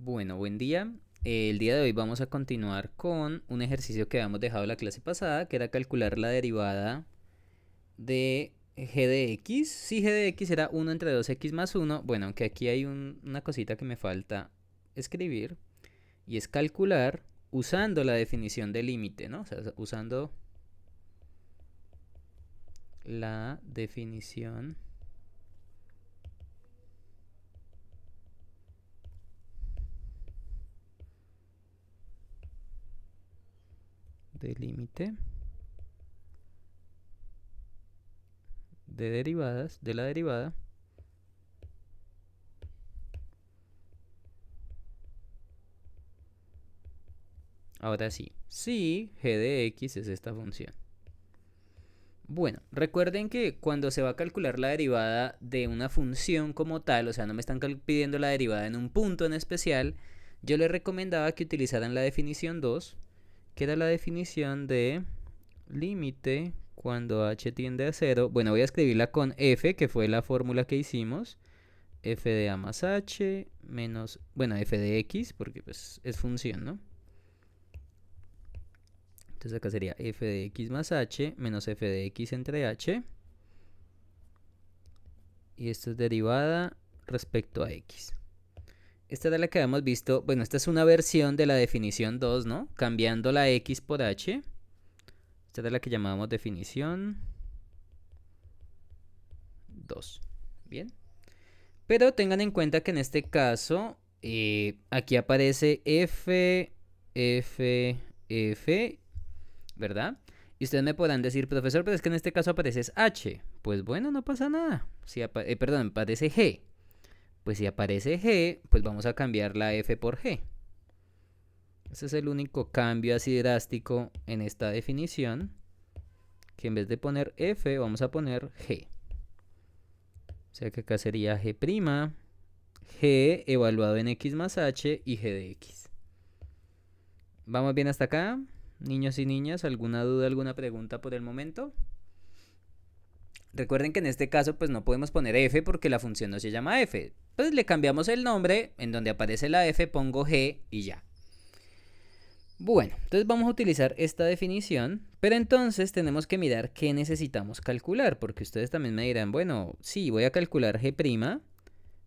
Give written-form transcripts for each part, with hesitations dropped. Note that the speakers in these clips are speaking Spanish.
Bueno, buen día. El día de hoy vamos a continuar con un ejercicio que habíamos dejado la clase pasada, que era calcular la derivada de g de x. Si g de x era 1 entre 2x más 1, bueno, aunque aquí hay una cosita que me falta escribir, y es calcular usando la definición de límite, ¿no? O sea, usando la definición de límite de derivadas, de la derivada. Ahora sí, si g de x es esta función. Bueno, recuerden que cuando se va a calcular la derivada de una función como tal, o sea, no me están pidiendo la derivada en un punto en especial, yo les recomendaba que utilizaran la definición 2, que era la definición de límite cuando h tiende a 0. Bueno, voy a escribirla con f, que fue la fórmula que hicimos. F de a más h menos, bueno, f de x, porque pues es función, ¿no? Entonces acá sería f de x más h menos f de x entre h. Y esto es derivada respecto a x. Esta era la que habíamos visto. Bueno, esta es una versión de la definición 2, ¿no? Cambiando la x por h. Esta era la que llamábamos definición 2. Bien. Pero tengan en cuenta que en este caso, aquí aparece f, f, f, ¿verdad? Y ustedes me podrán decir, profesor, pero es que en este caso aparece h. Pues bueno, no pasa nada. Si perdón, aparece g. Pues si aparece g, pues vamos a cambiar la f por g. Ese es el único cambio así drástico en esta definición, que en vez de poner f vamos a poner g. O sea que acá sería g', g evaluado en x más h y g de x. ¿Vamos bien hasta acá? Niños y niñas, ¿alguna duda, alguna pregunta por el momento? Recuerden que en este caso pues no podemos poner f porque la función no se llama f. Pues le cambiamos el nombre, en donde aparece la f pongo g y ya. Bueno, entonces vamos a utilizar esta definición, pero entonces tenemos que mirar qué necesitamos calcular, porque ustedes también me dirán, bueno, sí, voy a calcular g',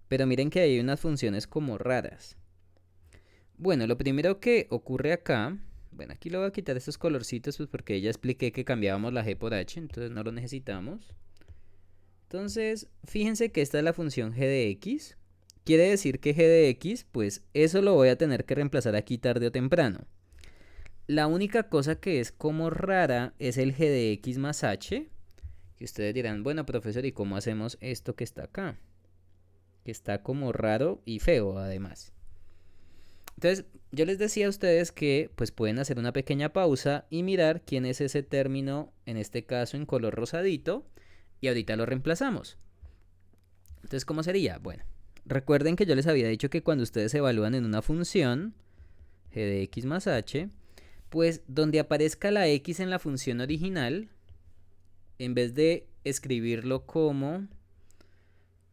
pero miren que hay unas funciones como raras. Bueno, lo primero que ocurre acá, bueno, aquí le voy a quitar estos colorcitos pues porque ya expliqué que cambiábamos la g por h, entonces no lo necesitamos. Entonces, fíjense que esta es la función g de x. Quiere decir que g de x, pues eso lo voy a tener que reemplazar aquí tarde o temprano. La única cosa que es como rara es el g de x más h. Que ustedes dirán, bueno, profesor, ¿y cómo hacemos esto que está acá? Que está como raro y feo además. Entonces, yo les decía a ustedes que pues pueden hacer una pequeña pausa y mirar quién es ese término, en este caso en color rosadito, y ahorita lo reemplazamos. Entonces, ¿cómo sería? Bueno, recuerden que yo les había dicho que cuando ustedes evalúan en una función g de x más h, pues donde aparezca la x en la función original, en vez de escribirlo como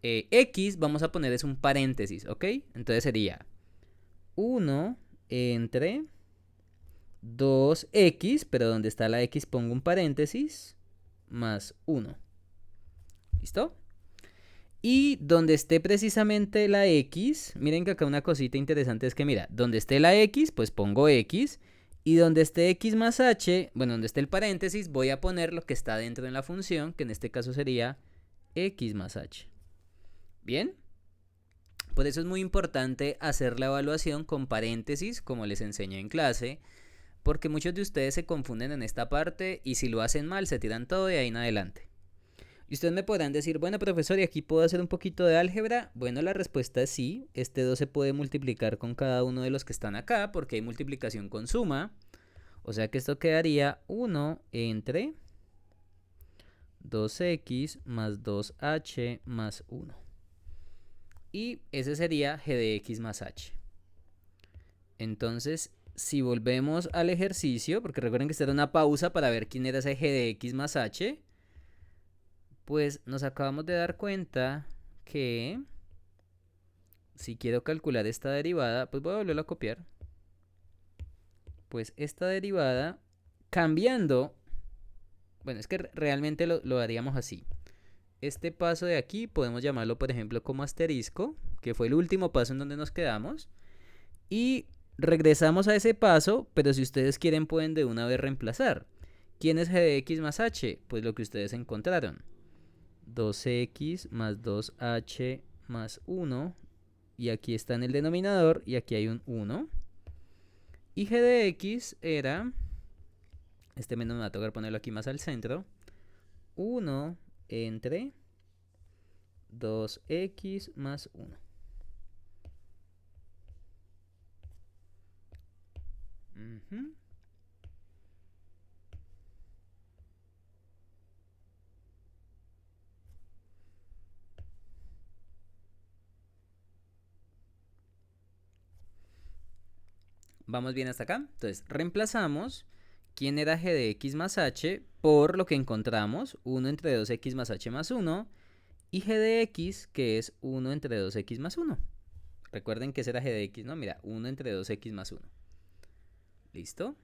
x, vamos a poner es un paréntesis, ¿ok? Entonces sería 1 entre 2x, pero donde está la x pongo un paréntesis, más 1. ¿Listo? Y donde esté precisamente la x, miren que acá una cosita interesante es que mira, donde esté la x, pues pongo x. Y donde esté x más h, bueno, donde esté el paréntesis, voy a poner lo que está dentro de la función, que en este caso sería x más h. ¿Bien? Por eso es muy importante hacer la evaluación con paréntesis, como les enseñé en clase, porque muchos de ustedes se confunden en esta parte y si lo hacen mal se tiran todo de ahí en adelante. Y ustedes me podrán decir, bueno, profesor, ¿y aquí puedo hacer un poquito de álgebra? Bueno, la respuesta es sí. Este 2 se puede multiplicar con cada uno de los que están acá, porque hay multiplicación con suma. O sea que esto quedaría 1 entre 2x más 2h más 1. Y ese sería g de x más h. Entonces, si volvemos al ejercicio, porque recuerden que esta era una pausa para ver quién era ese g de x más h, pues nos acabamos de dar cuenta que si quiero calcular esta derivada, pues voy a volverlo a copiar. Pues esta derivada, cambiando, bueno, es que realmente lo haríamos así. Este paso de aquí podemos llamarlo, por ejemplo, como asterisco, que fue el último paso en donde nos quedamos. Y regresamos a ese paso, pero si ustedes quieren pueden de una vez reemplazar. ¿Quién es g de x más h? Pues lo que ustedes encontraron. 2x más 2h más 1. Y aquí está en el denominador y aquí hay un 1. Y g de x era, este menos me va a tocar ponerlo aquí más al centro, 1 entre 2x más 1. Vamos bien hasta acá. Entonces, reemplazamos quién era g de x más h por lo que encontramos, 1 entre 2x más h más 1, y g de x, que es 1 entre 2x más 1. Recuerden que ese era g de x, ¿no? Mira, 1 entre 2x más 1. ¿Listo?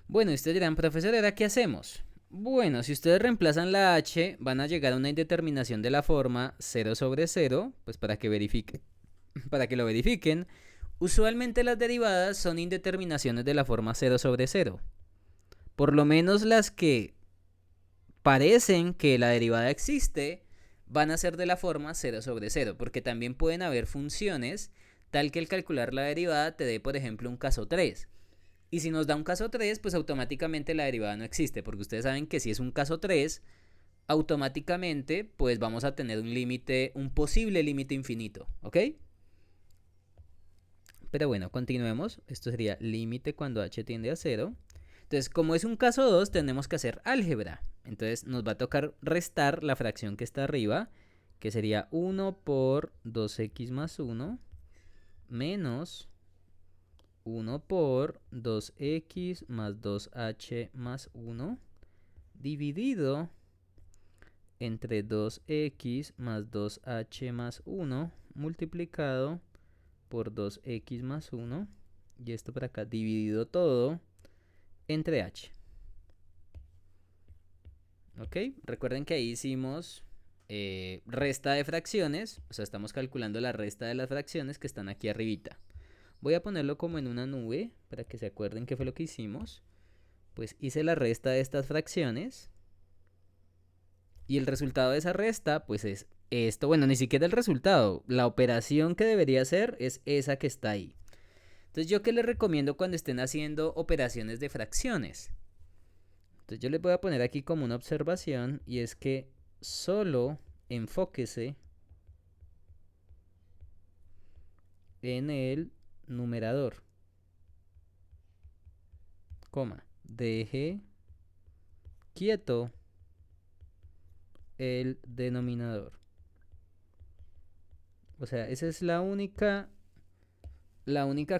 Bueno, ustedes dirán, profesor, ¿ahora qué hacemos? Bueno, si ustedes reemplazan la h, van a llegar a una indeterminación de la forma 0 sobre 0, pues para que verifiquen, para que lo verifiquen. Usualmente las derivadas son indeterminaciones de la forma 0 sobre 0. Por lo menos las que parecen que la derivada existe van a ser de la forma 0 sobre 0, porque también pueden haber funciones tal que al calcular la derivada te dé, por ejemplo, un caso 3. Y si nos da un caso 3, pues automáticamente la derivada no existe, porque ustedes saben que si es un caso 3, automáticamente pues vamos a tener un límite, un posible límite infinito, ¿ok? Pero bueno, continuemos. Esto sería límite cuando h tiende a 0. Entonces, como es un caso 2, tenemos que hacer álgebra. Entonces, nos va a tocar restar la fracción que está arriba, que sería 1 por 2x más 1, menos 1 por 2x más 2h más 1, dividido entre 2x más 2h más 1, multiplicado por 2x más 1, y esto por acá dividido todo entre h. ¿Ok? Recuerden que ahí hicimos resta de fracciones, o sea, estamos calculando la resta de las fracciones que están aquí arribita. Voy a ponerlo como en una nube para que se acuerden qué fue lo que hicimos. Pues hice la resta de estas fracciones y el resultado de esa resta pues es esto. Bueno, ni siquiera el resultado, la operación que debería hacer es esa que está ahí. Entonces, ¿yo qué les recomiendo cuando estén haciendo operaciones de fracciones? Entonces, yo les voy a poner aquí como una observación, y es que solo enfóquese en el numerador, coma, deje quieto el denominador. O sea, esa es la única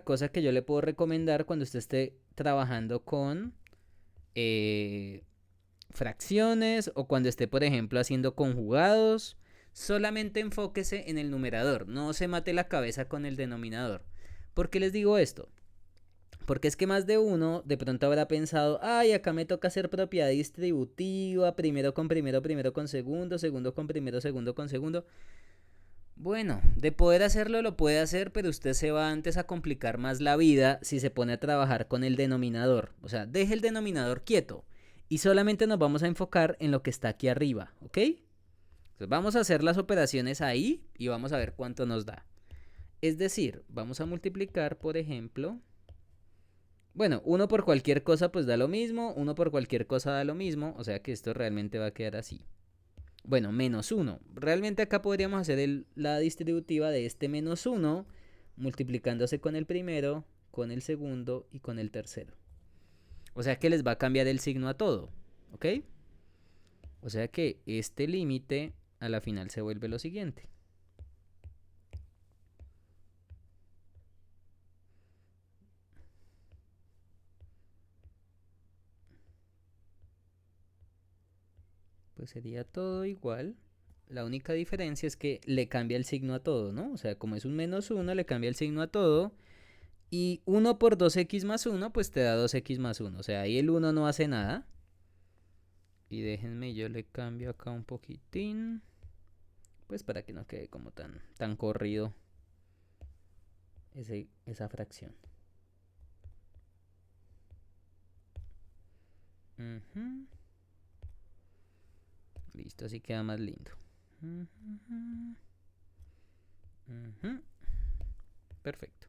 cosa que yo le puedo recomendar cuando usted esté trabajando con fracciones o cuando esté, por ejemplo, haciendo conjugados. Solamente enfóquese en el numerador, no se mate la cabeza con el denominador. ¿Por qué les digo esto? Porque es que más de uno de pronto habrá pensado, ay, acá me toca hacer propiedad distributiva, primero con primero, primero con segundo, segundo con primero, segundo con segundo. Bueno, de poder hacerlo lo puede hacer, pero usted se va antes a complicar más la vida si se pone a trabajar con el denominador. O sea, deje el denominador quieto y solamente nos vamos a enfocar en lo que está aquí arriba, ¿ok? Entonces vamos a hacer las operaciones ahí y vamos a ver cuánto nos da. Es decir, vamos a multiplicar, por ejemplo, bueno, 1 por cualquier cosa pues da lo mismo, 1 por cualquier cosa da lo mismo, o sea que esto realmente va a quedar así. Bueno, menos 1. Realmente acá podríamos hacer la distributiva de este menos 1 multiplicándose con el primero, con el segundo y con el tercero. O sea que les va a cambiar el signo a todo, ¿ok? O sea que este límite a la final se vuelve lo siguiente. Pues sería todo igual La única diferencia es que le cambia el signo a todo, ¿no? O sea, como es un menos 1, le cambia el signo a todo. Y 1 por 2x más 1, pues te da 2x más 1. O sea, ahí el 1 no hace nada. Y déjenme, yo le cambio acá un poquitín. Pues para que no quede como tan corrido esa fracción. Listo, así queda más lindo. Perfecto.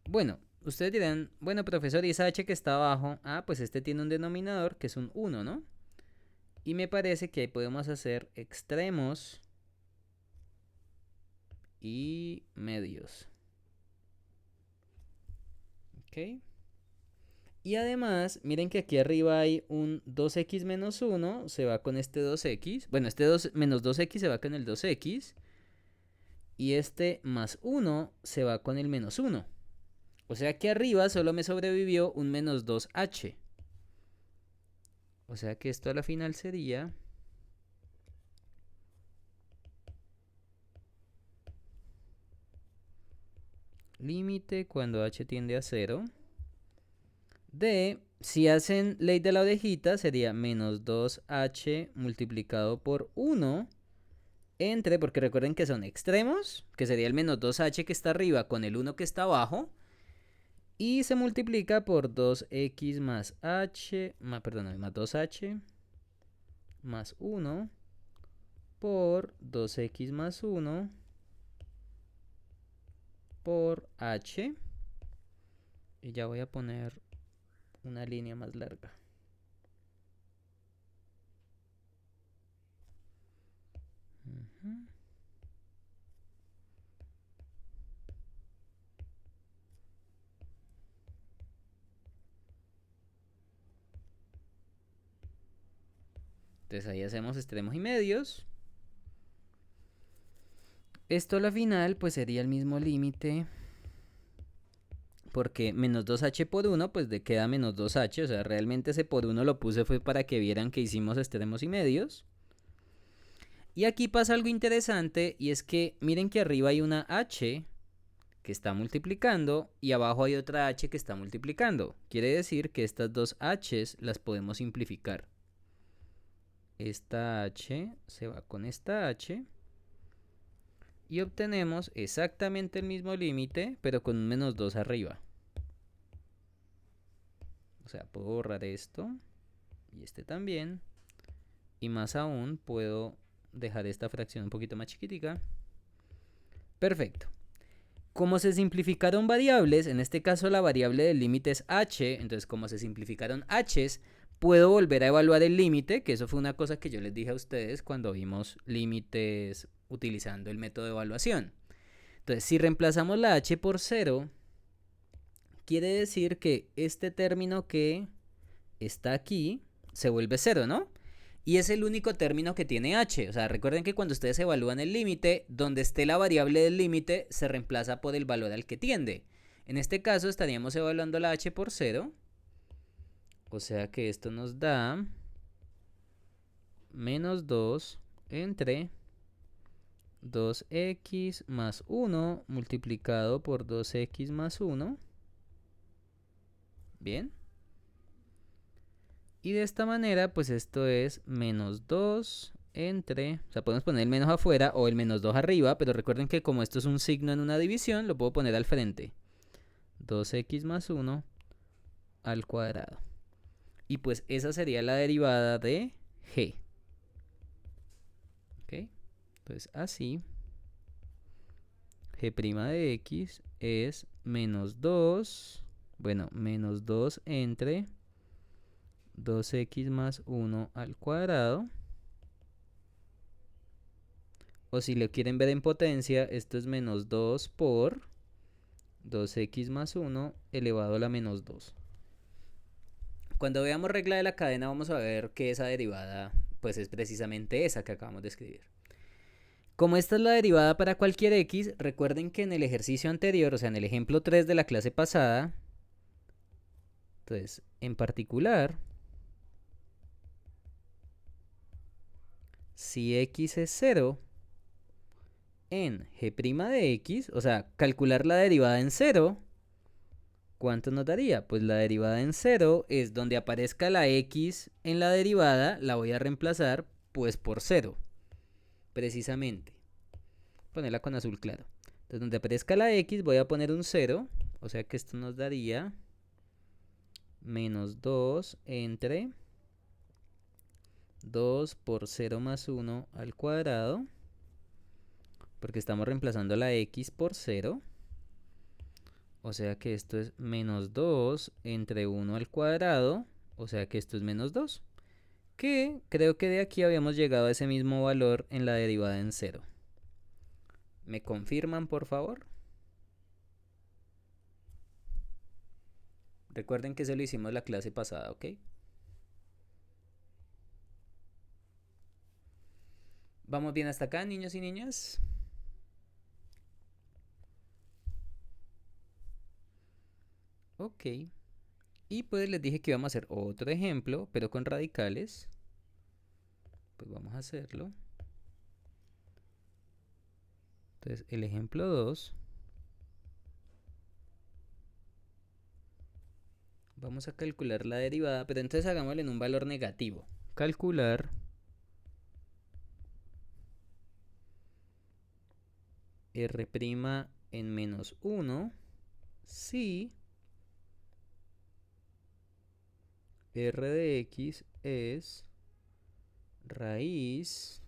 Bueno, ustedes dirán, bueno, profesor, ¿y esa h que está abajo? Ah, pues este tiene un denominador que es un 1, ¿no? Y me parece que ahí podemos hacer extremos y medios. ¿Ok? Y además, miren que aquí arriba hay un 2x menos 1, se va con este 2x. Bueno, este menos 2x se va con el 2x. Y este más 1 se va con el menos 1. O sea que arriba solo me sobrevivió un menos 2h. O sea que esto a la final sería límite cuando h tiende a 0 de, si hacen ley de la ovejita, sería menos 2h multiplicado por 1 entre, porque recuerden que son extremos, que sería el menos 2h que está arriba con el 1 que está abajo, y se multiplica por 2x más h, perdón, más 2h más 1 por 2x más 1 por h. Y ya voy a poner una línea más larga. Entonces ahí hacemos extremos y medios. Esto a la final pues sería el mismo límite, porque menos 2h por 1 pues de queda menos 2h. O sea, realmente ese por 1 lo puse fue para que vieran que hicimos extremos y medios. Y aquí pasa algo interesante, y es que miren que arriba hay una h que está multiplicando y abajo hay otra h que está multiplicando. Quiere decir que estas dos h's las podemos simplificar. Esta h se va con esta h y obtenemos exactamente el mismo límite, pero con un menos 2 arriba. O sea, puedo borrar esto y este también. Y más aún, puedo dejar esta fracción un poquito más chiquitica. Perfecto. Como se simplificaron variables, en este caso la variable del límite es h, entonces como se simplificaron h's, puedo volver a evaluar el límite, que eso fue una cosa que yo les dije a ustedes cuando vimos límites utilizando el método de evaluación. Entonces, si reemplazamos la h por 0, quiere decir que este término que está aquí se vuelve 0, ¿no? Y es el único término que tiene h. O sea, recuerden que cuando ustedes evalúan el límite, donde esté la variable del límite se reemplaza por el valor al que tiende. En este caso estaríamos evaluando la h por 0. O sea que esto nos da menos 2 entre 2x más 1 multiplicado por 2x más 1. Bien. Y de esta manera, pues esto es menos 2 entre, o sea, podemos poner el menos afuera o el menos 2 arriba, pero recuerden que como esto es un signo en una división, lo puedo poner al frente. 2x más 1 al cuadrado. Y pues esa sería la derivada de g. ¿Ok? Entonces así, g' de x es menos 2, bueno, menos 2 entre 2x más 1 al cuadrado. O si lo quieren ver en potencia, esto es menos 2 por 2x más 1 elevado a la menos 2. Cuando veamos regla de la cadena vamos a ver que esa derivada pues es precisamente esa que acabamos de escribir. Como esta es la derivada para cualquier x, recuerden que en el ejercicio anterior, o sea en el ejemplo 3 de la clase pasada, entonces en particular si x es 0 en g' de x, o sea, calcular la derivada en 0, ¿cuánto nos daría? Pues la derivada en 0 es donde aparezca la x en la derivada, la voy a reemplazar pues por 0, precisamente. Ponerla con azul claro. Entonces donde aparezca la x voy a poner un 0, o sea que esto nos daría menos 2 entre 2 por 0 más 1 al cuadrado, porque estamos reemplazando la x por 0. O sea que esto es menos 2 entre 1 al cuadrado, o sea que esto es menos 2. Que creo que de aquí habíamos llegado a ese mismo valor en la derivada en 0. ¿Me confirman, por favor? Recuerden que se lo hicimos la clase pasada, ¿ok? ¿Vamos bien hasta acá, niños y niñas? Ok. Y pues les dije que íbamos a hacer otro ejemplo, pero con radicales. Pues vamos a hacerlo. Entonces, el ejemplo 2. Vamos a calcular la derivada, pero entonces hagámoslo en un valor negativo. Calcular r' en menos 1 si r de x es raíz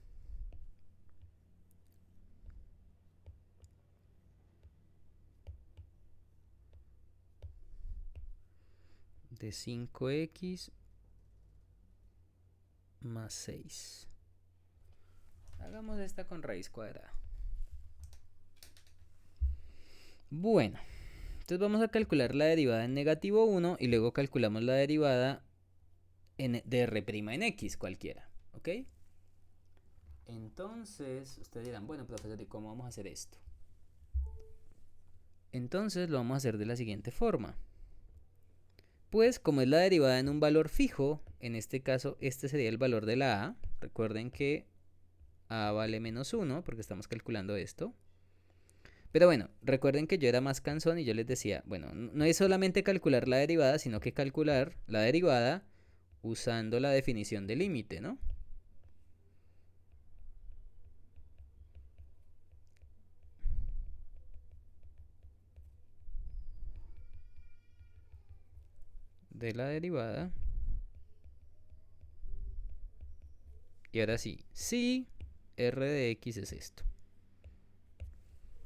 de 5x más 6. Hagamos esta con raíz cuadrada. Bueno, entonces vamos a calcular la derivada en negativo 1 y luego calculamos la derivada de r' en x cualquiera, ¿ok? Entonces, ustedes dirán, bueno, profesor, ¿y cómo vamos a hacer esto? Entonces lo vamos a hacer de la siguiente forma. Pues como es la derivada en un valor fijo, en este caso este sería el valor de la a. Recuerden que a vale menos 1 porque estamos calculando esto. Pero bueno, recuerden que yo era más cansón y yo les decía, bueno, no es solamente calcular la derivada, sino que calcular la derivada usando la definición de límite, ¿no? De la derivada. Y ahora sí, si r de x es esto.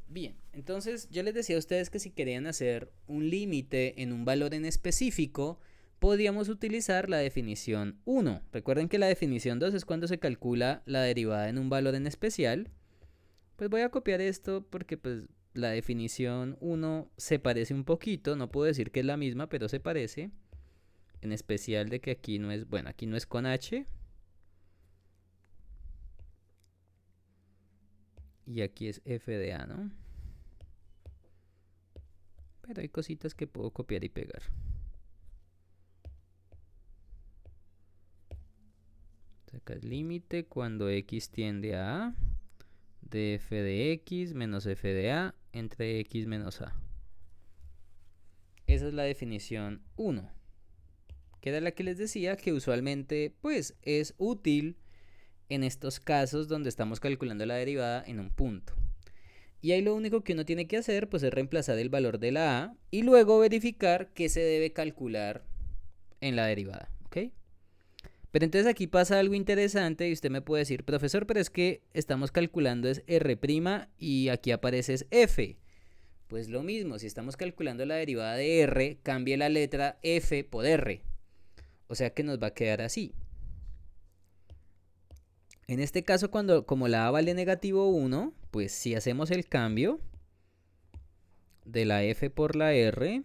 Bien, entonces yo les decía a ustedes que si querían hacer un límite en un valor en específico, podríamos utilizar la definición 1. Recuerden que la definición 2 es cuando se calcula la derivada en un valor en especial. Pues voy a copiar esto porque pues la definición 1 se parece un poquito, no puedo decir que es la misma, pero se parece. En especial de que aquí no es, bueno, aquí no es con h. Y aquí es f de a, ¿no? Pero hay cositas que puedo copiar y pegar. Acá es límite cuando x tiende a a de f de x menos f de a entre x menos a. Esa es la definición 1, que era la que les decía que usualmente pues es útil en estos casos donde estamos calculando la derivada en un punto. Y ahí lo único que uno tiene que hacer pues es reemplazar el valor de la a y luego verificar qué se debe calcular en la derivada, ¿ok? Pero entonces aquí pasa algo interesante y usted me puede decir, profesor, pero es que estamos calculando es r' y aquí aparece es f. Pues lo mismo, si estamos calculando la derivada de r, cambie la letra f por r. O sea que nos va a quedar así. En este caso, como la a vale negativo 1, pues si hacemos el cambio de la f por la r,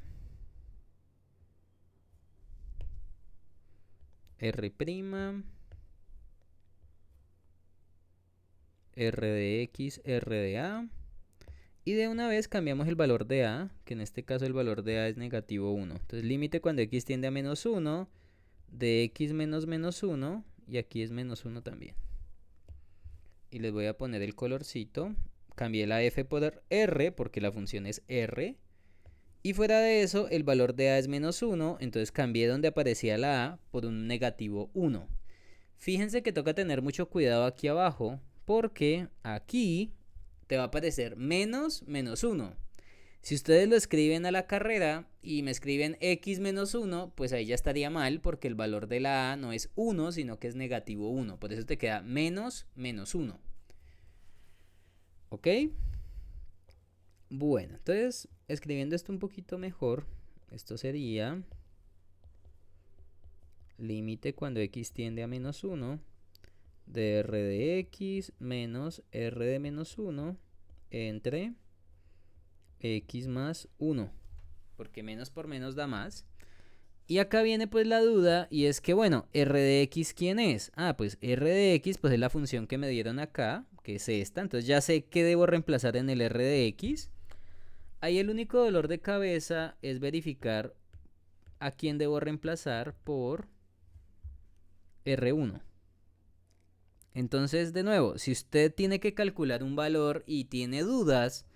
r', r de x, r de a, y de una vez cambiamos el valor de a, que en este caso el valor de a es negativo 1. Entonces límite cuando x tiende a menos 1, de x menos menos 1, y aquí es menos 1 también. y les voy a poner el colorcito. Cambié la f por r porque la función es r. Y fuera de eso, el valor de a es menos 1, entonces cambié donde aparecía la a por un negativo 1. Fíjense que toca tener mucho cuidado aquí abajo, porque aquí te va a aparecer menos 1. Si ustedes lo escriben a la carrera y me escriben x menos 1, pues ahí ya estaría mal, porque el valor de la a no es 1, sino que es negativo 1. Por eso te queda menos 1. ¿Ok? Bueno, entonces, escribiendo esto un poquito mejor, esto sería límite cuando x tiende a menos 1 de r de x menos r de menos 1 entre x más 1, porque menos por menos da más. Y acá viene pues la duda, y es que bueno, r de x ¿quién es? Pues r de x pues es la función que me dieron acá, que es esta. Entonces ya sé qué debo reemplazar en el r de x. Ahí el único dolor de cabeza es verificar a quién debo reemplazar por R1. Entonces, de nuevo, si usted tiene que calcular un valor y tiene dudas,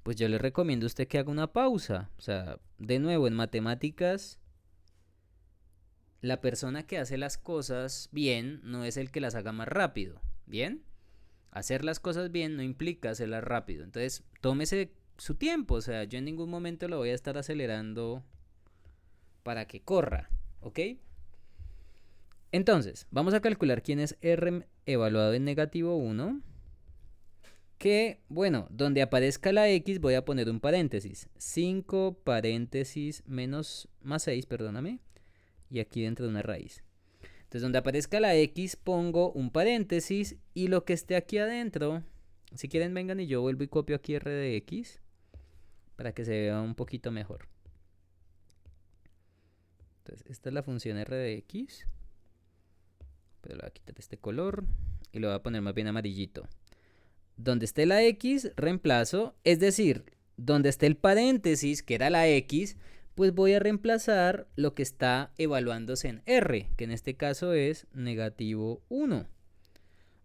pues yo le recomiendo a usted que haga una pausa. O sea, de nuevo, en matemáticas, la persona que hace las cosas bien no es el que las haga más rápido. ¿Bien? Hacer las cosas bien no implica hacerlas rápido. Entonces, tómese su tiempo. O sea, yo en ningún momento lo voy a estar acelerando para que corra. ¿Ok? Entonces, vamos a calcular quién es r evaluado en negativo 1. Que, bueno, donde aparezca la x voy a poner un paréntesis. 5 paréntesis menos más 6, perdóname. Y aquí dentro de una raíz. Entonces, donde aparezca la x pongo un paréntesis y lo que esté aquí adentro, si quieren vengan y yo vuelvo y copio aquí r de x para que se vea un poquito mejor. Entonces, esta es la función r de x. Pero le voy a quitar este color y lo voy a poner más bien amarillito. Donde esté la x, reemplazo. Es decir, donde esté el paréntesis, que era la x, pues voy a reemplazar lo que está evaluándose en r, que en este caso es negativo 1.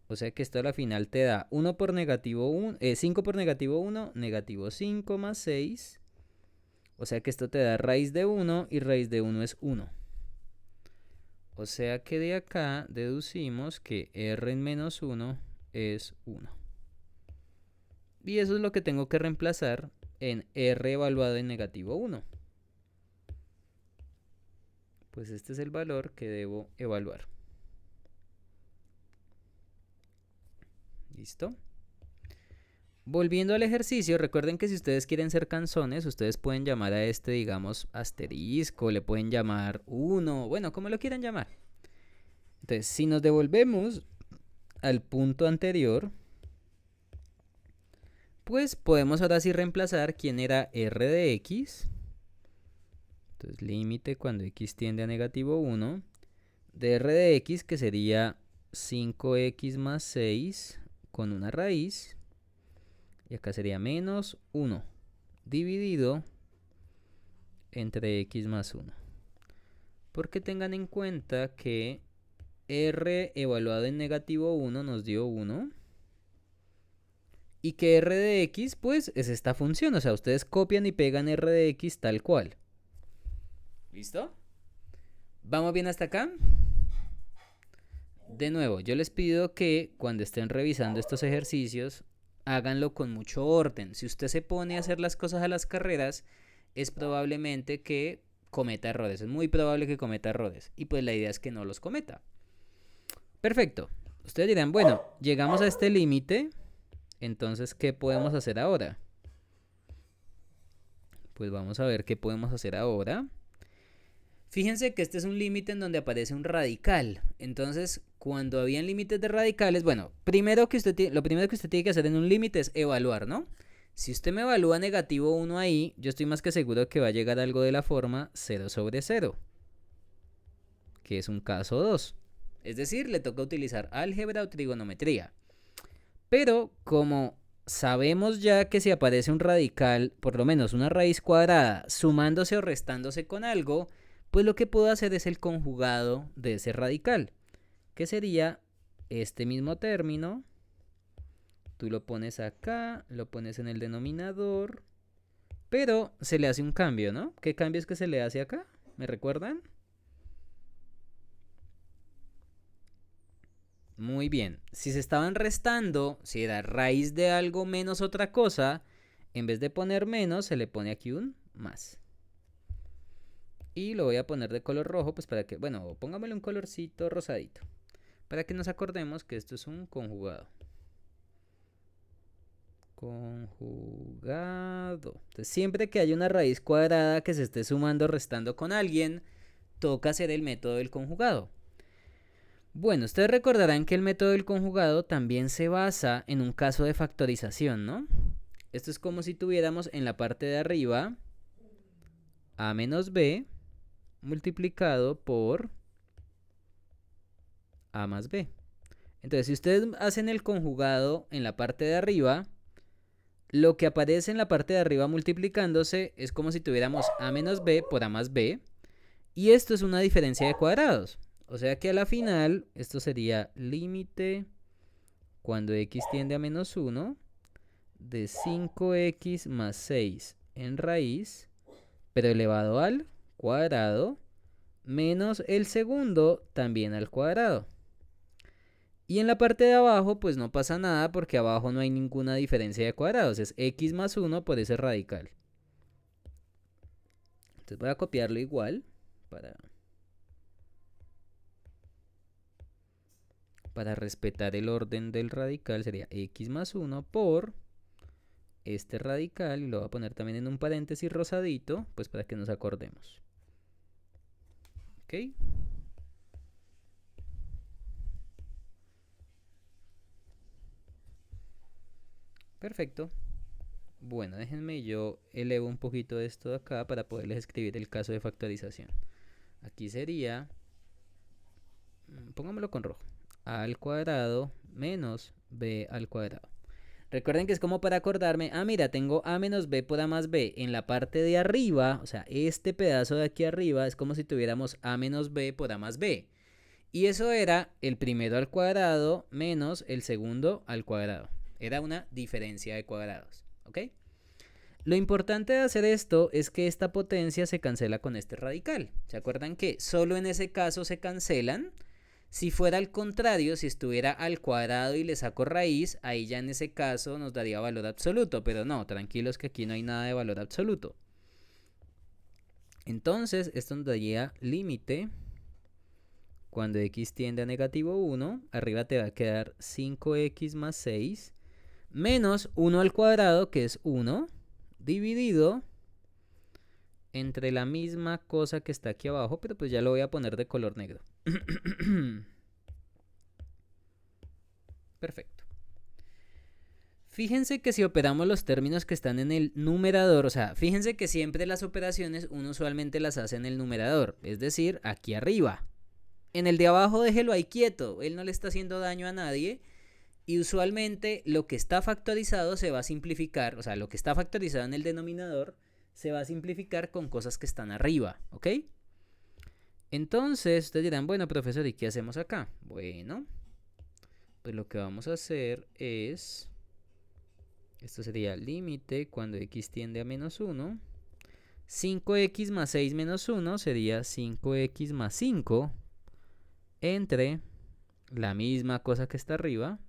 O sea que esto a la final te da 1 por negativo 1, 5 por negativo 1, negativo 5 más 6. O sea que esto te da raíz de 1 y raíz de 1 es 1. O sea que de acá deducimos que r en menos 1 es 1. Y eso es lo que tengo que reemplazar en r evaluado en negativo 1. Pues este es el valor que debo evaluar. ¿Listo? Volviendo al ejercicio, recuerden que si ustedes quieren ser canzones, ustedes pueden llamar a este, digamos, asterisco, le pueden llamar 1, bueno, como lo quieran llamar. Entonces, si nos devolvemos al punto anterior, pues podemos ahora sí reemplazar quién era r de x. Entonces, límite cuando x tiende a negativo 1 de r de x, que sería 5x más 6 con una raíz. Y acá sería menos 1 dividido entre x más 1. Porque tengan en cuenta que r evaluado en negativo 1 nos dio 1. Y que r de x, pues, es esta función. O sea, ustedes copian y pegan r de x tal cual. ¿Listo? ¿Vamos bien hasta acá? De nuevo, yo les pido que cuando estén revisando estos ejercicios, háganlo con mucho orden. Si usted se pone a hacer las cosas a las carreras, es probablemente que cometa errores. Es muy probable que cometa errores. Y pues la idea es que no los cometa. Perfecto. Ustedes dirán, bueno, llegamos a este límite. Entonces, ¿qué podemos hacer ahora? Pues vamos a ver qué podemos hacer ahora. Fíjense que este es un límite en donde aparece un radical. Entonces, cuando habían límites de radicales, bueno, lo primero que usted tiene que hacer en un límite es evaluar, ¿no? Si usted me evalúa negativo 1 ahí, yo estoy más que seguro que va a llegar algo de la forma 0 sobre 0, que es un caso 2. Es decir, le toca utilizar álgebra o trigonometría. Pero como sabemos ya que si aparece un radical, por lo menos una raíz cuadrada, sumándose o restándose con algo, pues lo que puedo hacer es el conjugado de ese radical, que sería este mismo término Tú lo pones acá, lo pones en el denominador, pero se le hace un cambio, ¿no? ¿Qué cambio es que se le hace acá? ¿Me recuerdan? Muy bien. Si se estaban restando, si era raíz de algo menos otra cosa, en vez de poner menos, se le pone aquí un más. Y lo voy a poner de color rojo, pues para que, bueno, pongámosle un colorcito rosadito, para que nos acordemos que esto es un conjugado. Conjugado. Entonces, siempre que haya una raíz cuadrada que se esté sumando o restando con alguien, toca hacer el método del conjugado. Bueno, ustedes recordarán que el método del conjugado también se basa en un caso de factorización, ¿no? Esto es como si tuviéramos en la parte de arriba a menos b multiplicado por a más b. Entonces, si ustedes hacen el conjugado en la parte de arriba, lo que aparece en la parte de arriba multiplicándose es como si tuviéramos a menos b por a más b. Y esto es una diferencia de cuadrados. O sea que a la final esto sería límite cuando x tiende a menos 1 de 5x más 6 en raíz, pero elevado al cuadrado, menos el segundo también al cuadrado. Y en la parte de abajo pues no pasa nada porque abajo no hay ninguna diferencia de cuadrados. Es x más 1 por ese radical. Entonces voy a copiarlo igual para respetar el orden del radical. Sería x más 1 por este radical. Y lo voy a poner también en un paréntesis rosadito, pues para que nos acordemos. ¿Ok? Perfecto. Bueno, déjenme yo elevo un poquito esto de acá para poderles escribir el caso de factorización. Aquí sería, pongámoslo con rojo, a al cuadrado menos b al cuadrado. Recuerden que es como para acordarme, mira, tengo a menos b por a más b en la parte de arriba, o sea, este pedazo de aquí arriba es como si tuviéramos a menos b por a más b. Y eso era el primero al cuadrado menos el segundo al cuadrado. Era una diferencia de cuadrados, ¿ok? Lo importante de hacer esto es que esta potencia se cancela con este radical. ¿Se acuerdan que solo en ese caso se cancelan? Si fuera al contrario, si estuviera al cuadrado y le saco raíz, ahí ya en ese caso nos daría valor absoluto. Pero no, tranquilos que aquí no hay nada de valor absoluto. Entonces, esto nos daría límite cuando x tiende a negativo 1. Arriba te va a quedar 5x más 6 menos 1 al cuadrado, que es 1, dividido entre la misma cosa que está aquí abajo, pero pues ya lo voy a poner de color negro. Perfecto. Fíjense que si operamos los términos que están en el numerador, o sea, fíjense que siempre las operaciones uno usualmente las hace en el numerador, es decir, aquí arriba. En el de abajo déjelo ahí quieto, él no le está haciendo daño a nadie. Y usualmente lo que está factorizado se va a simplificar, o sea, lo que está factorizado en el denominador se va a simplificar con cosas que están arriba, ¿ok? Entonces, ustedes dirán, bueno, profesor, ¿y qué hacemos acá? Bueno, pues lo que vamos a hacer es, esto sería límite cuando x tiende a menos 1. 5x más 6 menos 1 sería 5x más 5 entre la misma cosa que está arriba.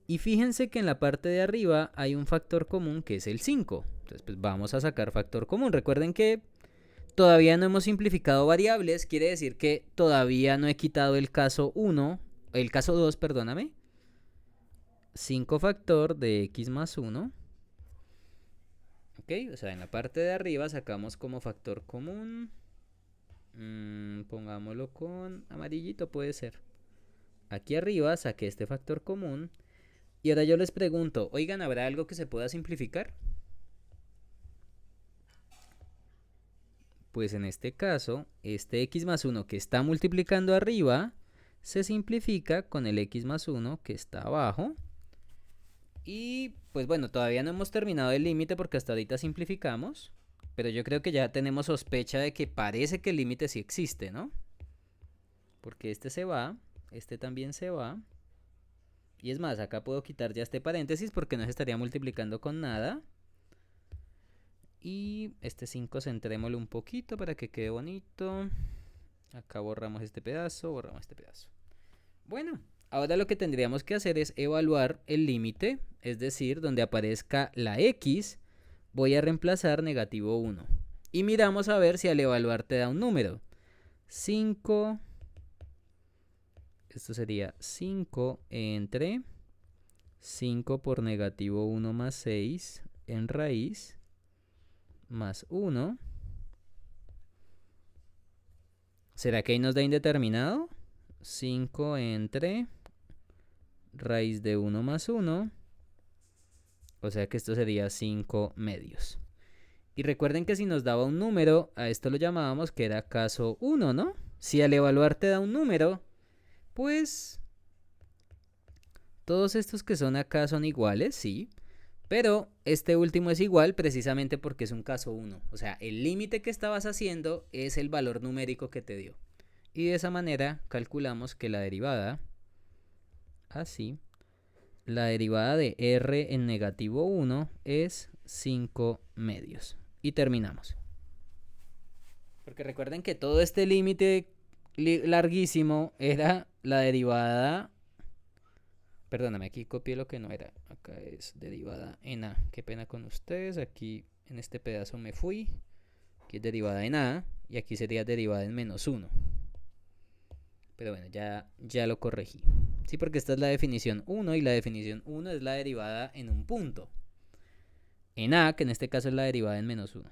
Y fíjense que en la parte de arriba hay un factor común que es el 5. Entonces, pues vamos a sacar factor común. Recuerden que todavía no hemos simplificado variables. Quiere decir que todavía no he quitado el caso 1, el caso 2, perdóname. 5 factor de x más 1. Ok, o sea, en la parte de arriba sacamos como factor común. Pongámoslo con amarillito, puede ser. Aquí arriba saqué este factor común. Y ahora yo les pregunto, oigan, ¿habrá algo que se pueda simplificar? Pues en este caso, este x más 1 que está multiplicando arriba, se simplifica con el x más 1 que está abajo. Y pues bueno, todavía no hemos terminado el límite porque hasta ahorita simplificamos. Pero yo creo que ya tenemos sospecha de que parece que el límite sí existe, ¿no? Porque este se va, este también se va. Y es más, acá puedo quitar ya este paréntesis porque no se estaría multiplicando con nada. Y este 5 centrémoslo un poquito para que quede bonito. Acá borramos este pedazo, borramos este pedazo. Bueno, ahora lo que tendríamos que hacer es evaluar el límite, es decir, donde aparezca la x, voy a reemplazar negativo 1. Y miramos a ver si al evaluar te da un número. 5, esto sería 5 entre 5 por negativo 1 más 6 en raíz más 1. ¿Será que ahí nos da indeterminado? 5 entre raíz de 1 más 1. O sea que esto sería 5 medios. Y recuerden que si nos daba un número, a esto lo llamábamos que era caso 1, ¿no? Si al evaluar te da un número, pues todos estos que son acá son iguales, sí. Pero este último es igual precisamente porque es un caso 1. O sea, el límite que estabas haciendo es el valor numérico que te dio. Y de esa manera calculamos que la derivada, así, la derivada de r en negativo 1 es 5 medios. Y terminamos. Porque recuerden que todo este límite larguísimo era la derivada. Perdóname, aquí copié lo que no era. Acá es derivada en a. Qué pena con ustedes. Aquí en este pedazo me fui. Aquí es derivada en a. Y aquí sería derivada en menos 1. Pero bueno, ya lo corregí. Sí, porque esta es la definición 1 y la definición 1 es la derivada en un punto. En a, que en este caso es la derivada en menos 1.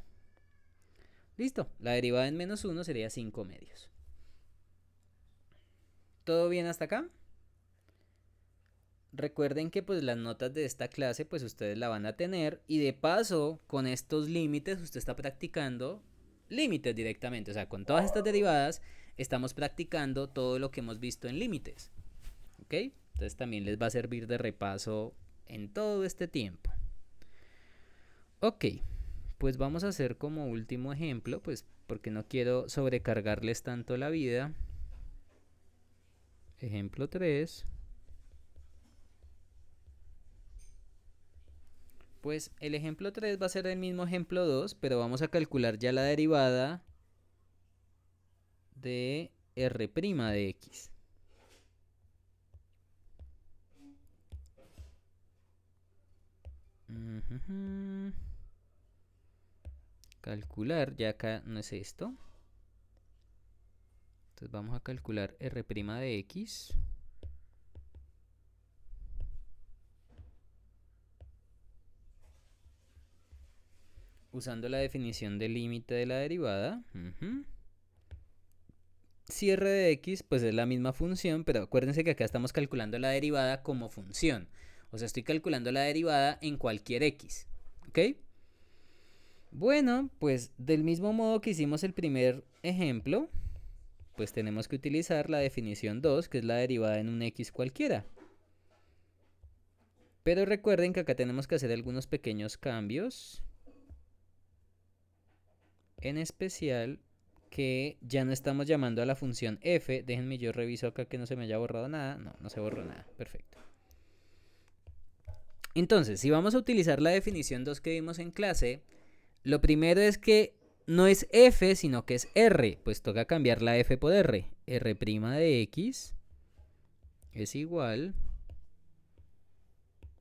Listo, la derivada en menos 1 sería 5 medios. ¿Todo bien hasta acá? Recuerden que pues las notas de esta clase pues ustedes la van a tener y de paso con estos límites usted está practicando límites directamente, o sea, con todas estas derivadas estamos practicando todo lo que hemos visto en límites, ¿ok? Entonces también les va a servir de repaso en todo este tiempo. Ok, pues vamos a hacer como último ejemplo, pues porque no quiero sobrecargarles tanto la vida. Ejemplo 3. Pues el ejemplo 3 va a ser el mismo ejemplo 2, pero vamos a calcular ya la derivada de r' de x. Calcular, ya acá no es esto. Entonces vamos a calcular r' de x. Usando la definición del límite de la derivada. Si r de x pues es la misma función, pero acuérdense que acá estamos calculando la derivada como función. O sea, estoy calculando la derivada en cualquier x. ¿Ok? Bueno, pues del mismo modo que hicimos el primer ejemplo, pues tenemos que utilizar la definición 2, que es la derivada en un x cualquiera. Pero recuerden que acá tenemos que hacer algunos pequeños cambios. En especial que ya no estamos llamando a la función f. Déjenme yo reviso acá que no se me haya borrado nada. No, no se borró nada. Perfecto. Entonces, si vamos a utilizar la definición 2 que vimos en clase, lo primero es que no es f, sino que es r. Pues toca cambiar la f por r. r' de x es igual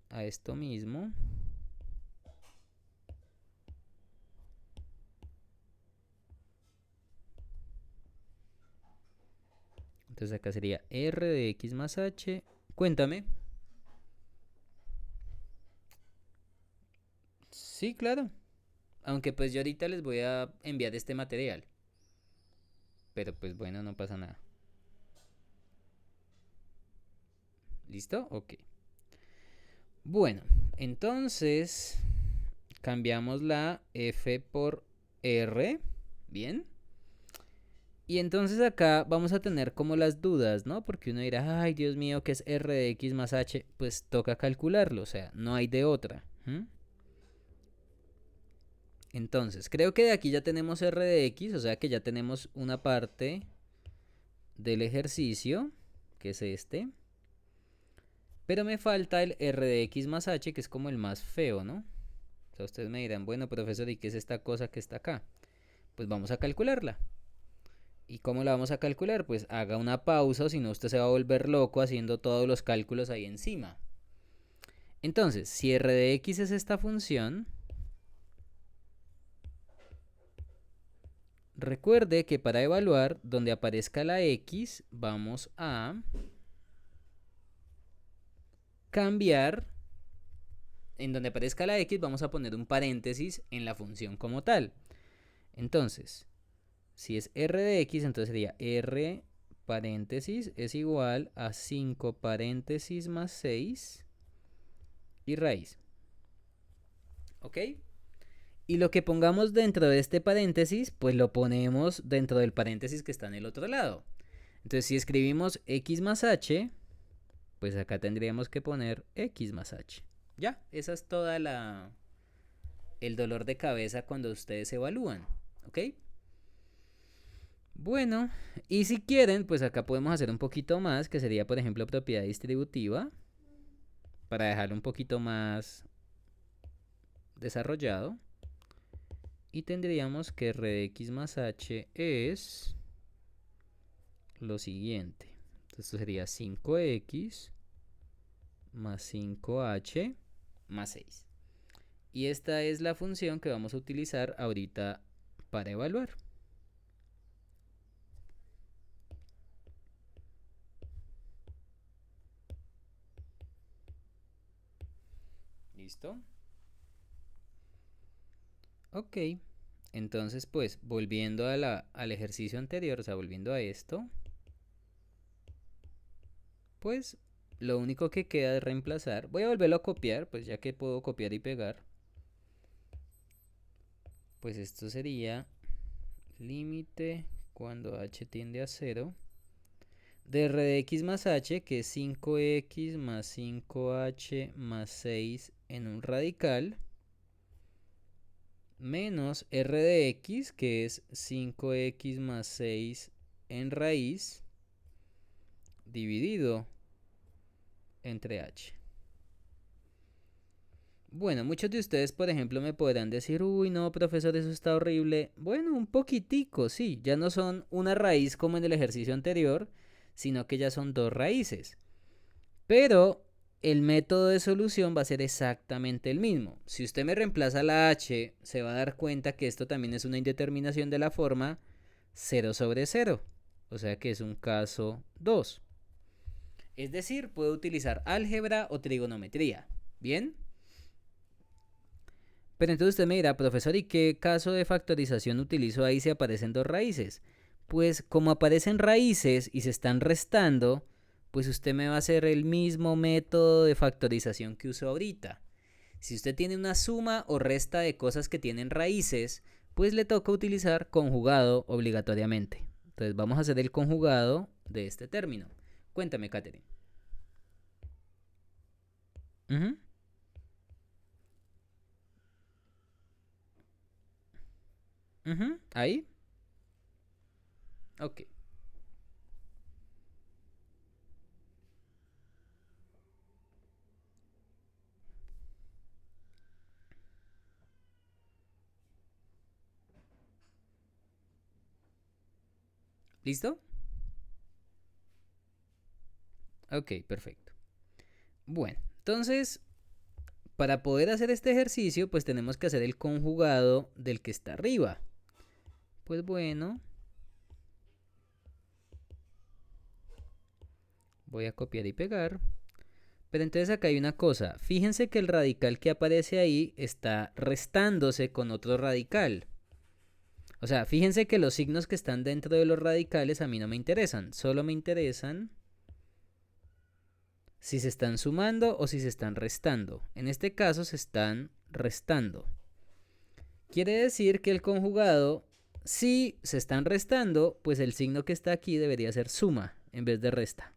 a esto mismo. Entonces acá sería r de x más h. Cuéntame. Sí, claro. Aunque pues yo ahorita les voy a enviar este material. Pero pues bueno, no pasa nada. ¿Listo? Ok. Bueno, entonces cambiamos la f por r. Bien. Y entonces acá vamos a tener como las dudas, ¿no? Porque uno dirá, ay Dios mío, ¿qué es r de x más h? Pues toca calcularlo, o sea, no hay de otra. Entonces, creo que de aquí ya tenemos r de x, o sea que ya tenemos una parte del ejercicio que es este. Pero me falta el r de x más h, que es como el más feo, ¿no? O sea, ustedes me dirán, bueno, profesor, ¿y qué es esta cosa que está acá? Pues vamos a calcularla. ¿Y cómo la vamos a calcular? Pues haga una pausa, o si no usted se va a volver loco haciendo todos los cálculos ahí encima. Entonces, si r de x es esta función, recuerde que para evaluar donde aparezca la x, vamos a cambiar, en donde aparezca la x vamos a poner un paréntesis en la función como tal. Entonces, si es r de x, entonces sería r paréntesis es igual a 5 paréntesis más 6 y raíz. ¿Ok? Y lo que pongamos dentro de este paréntesis, pues lo ponemos dentro del paréntesis que está en el otro lado. Entonces, si escribimos x más h, pues acá tendríamos que poner x más h. Ya, esa es toda el dolor de cabeza cuando ustedes evalúan. ¿Ok? Bueno, y si quieren, pues acá podemos hacer un poquito más, que sería, por ejemplo, propiedad distributiva, para dejarlo un poquito más desarrollado. Y tendríamos que r de x más h es lo siguiente. Entonces esto sería 5x más 5h más 6. Y esta es la función que vamos a utilizar ahorita para evaluar. ¿Listo? Ok. Entonces, pues, volviendo al ejercicio anterior, o sea, volviendo a esto, pues, lo único que queda es reemplazar. Voy a volverlo a copiar, pues ya que puedo copiar y pegar. Pues esto sería límite cuando h tiende a 0 de r de x más h, que es 5x más 5h más 6 en un radical, menos r de x, que es 5x más 6 en raíz, dividido entre h. Bueno, muchos de ustedes, por ejemplo, me podrán decir, uy, no, profesor, eso está horrible. Bueno, un poquitico, sí, ya no son una raíz como en el ejercicio anterior, sino que ya son dos raíces. Pero el método de solución va a ser exactamente el mismo. Si usted me reemplaza la h, se va a dar cuenta que esto también es una indeterminación de la forma 0 sobre 0. O sea que es un caso 2. Es decir, puedo utilizar álgebra o trigonometría. ¿Bien? Pero entonces usted me dirá, profesor, ¿y qué caso de factorización utilizo ahí si aparecen dos raíces? Pues como aparecen raíces y se están restando, pues usted me va a hacer el mismo método de factorización que usó ahorita. Si usted tiene una suma o resta de cosas que tienen raíces, pues le toca utilizar conjugado obligatoriamente. Entonces vamos a hacer el conjugado de este término. Cuéntame, Katherine. Uh-huh. Ahí. Ok. ¿Listo? Ok, perfecto. Bueno, entonces, para poder hacer este ejercicio, pues tenemos que hacer el conjugado del que está arriba. Pues bueno, voy a copiar y pegar. Pero entonces acá hay una cosa. Fíjense que el radical que aparece ahí está restándose con otro radical. O sea, fíjense que los signos que están dentro de los radicales a mí no me interesan. Solo me interesan si se están sumando o si se están restando. En este caso se están restando. Quiere decir que el conjugado, si se están restando, pues el signo que está aquí debería ser suma en vez de resta.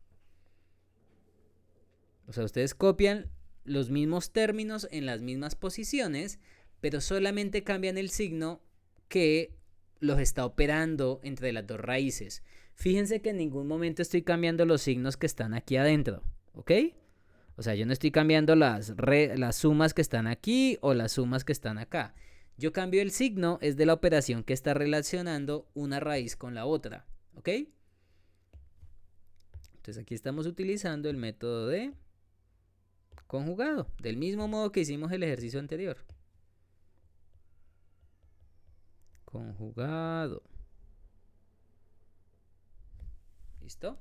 O sea, ustedes copian los mismos términos en las mismas posiciones, pero solamente cambian el signo que los está operando entre las dos raíces. Fíjense que en ningún momento estoy cambiando los signos que están aquí adentro, ¿ok? O sea, yo no estoy cambiando las sumas que están aquí o las sumas que están acá. Yo cambio el signo, es de la operación que está relacionando una raíz con la otra, ¿ok? Entonces aquí estamos utilizando el método de conjugado, del mismo modo que hicimos el ejercicio anterior. Conjugado. ¿Listo?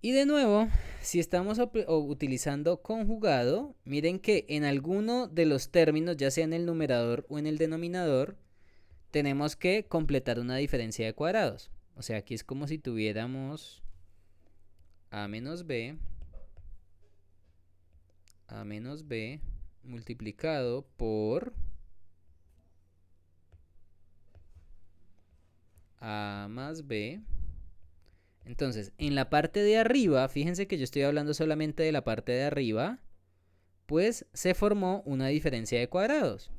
Y de nuevo, si estamos utilizando conjugado, miren que en alguno de los términos, ya sea en el numerador o en el denominador, tenemos que completar una diferencia de cuadrados. O sea, aquí es como si tuviéramos a menos b multiplicado por a más b. Entonces, en la parte de arriba, fíjense que yo estoy hablando solamente de la parte de arriba, pues se formó una diferencia de cuadrados.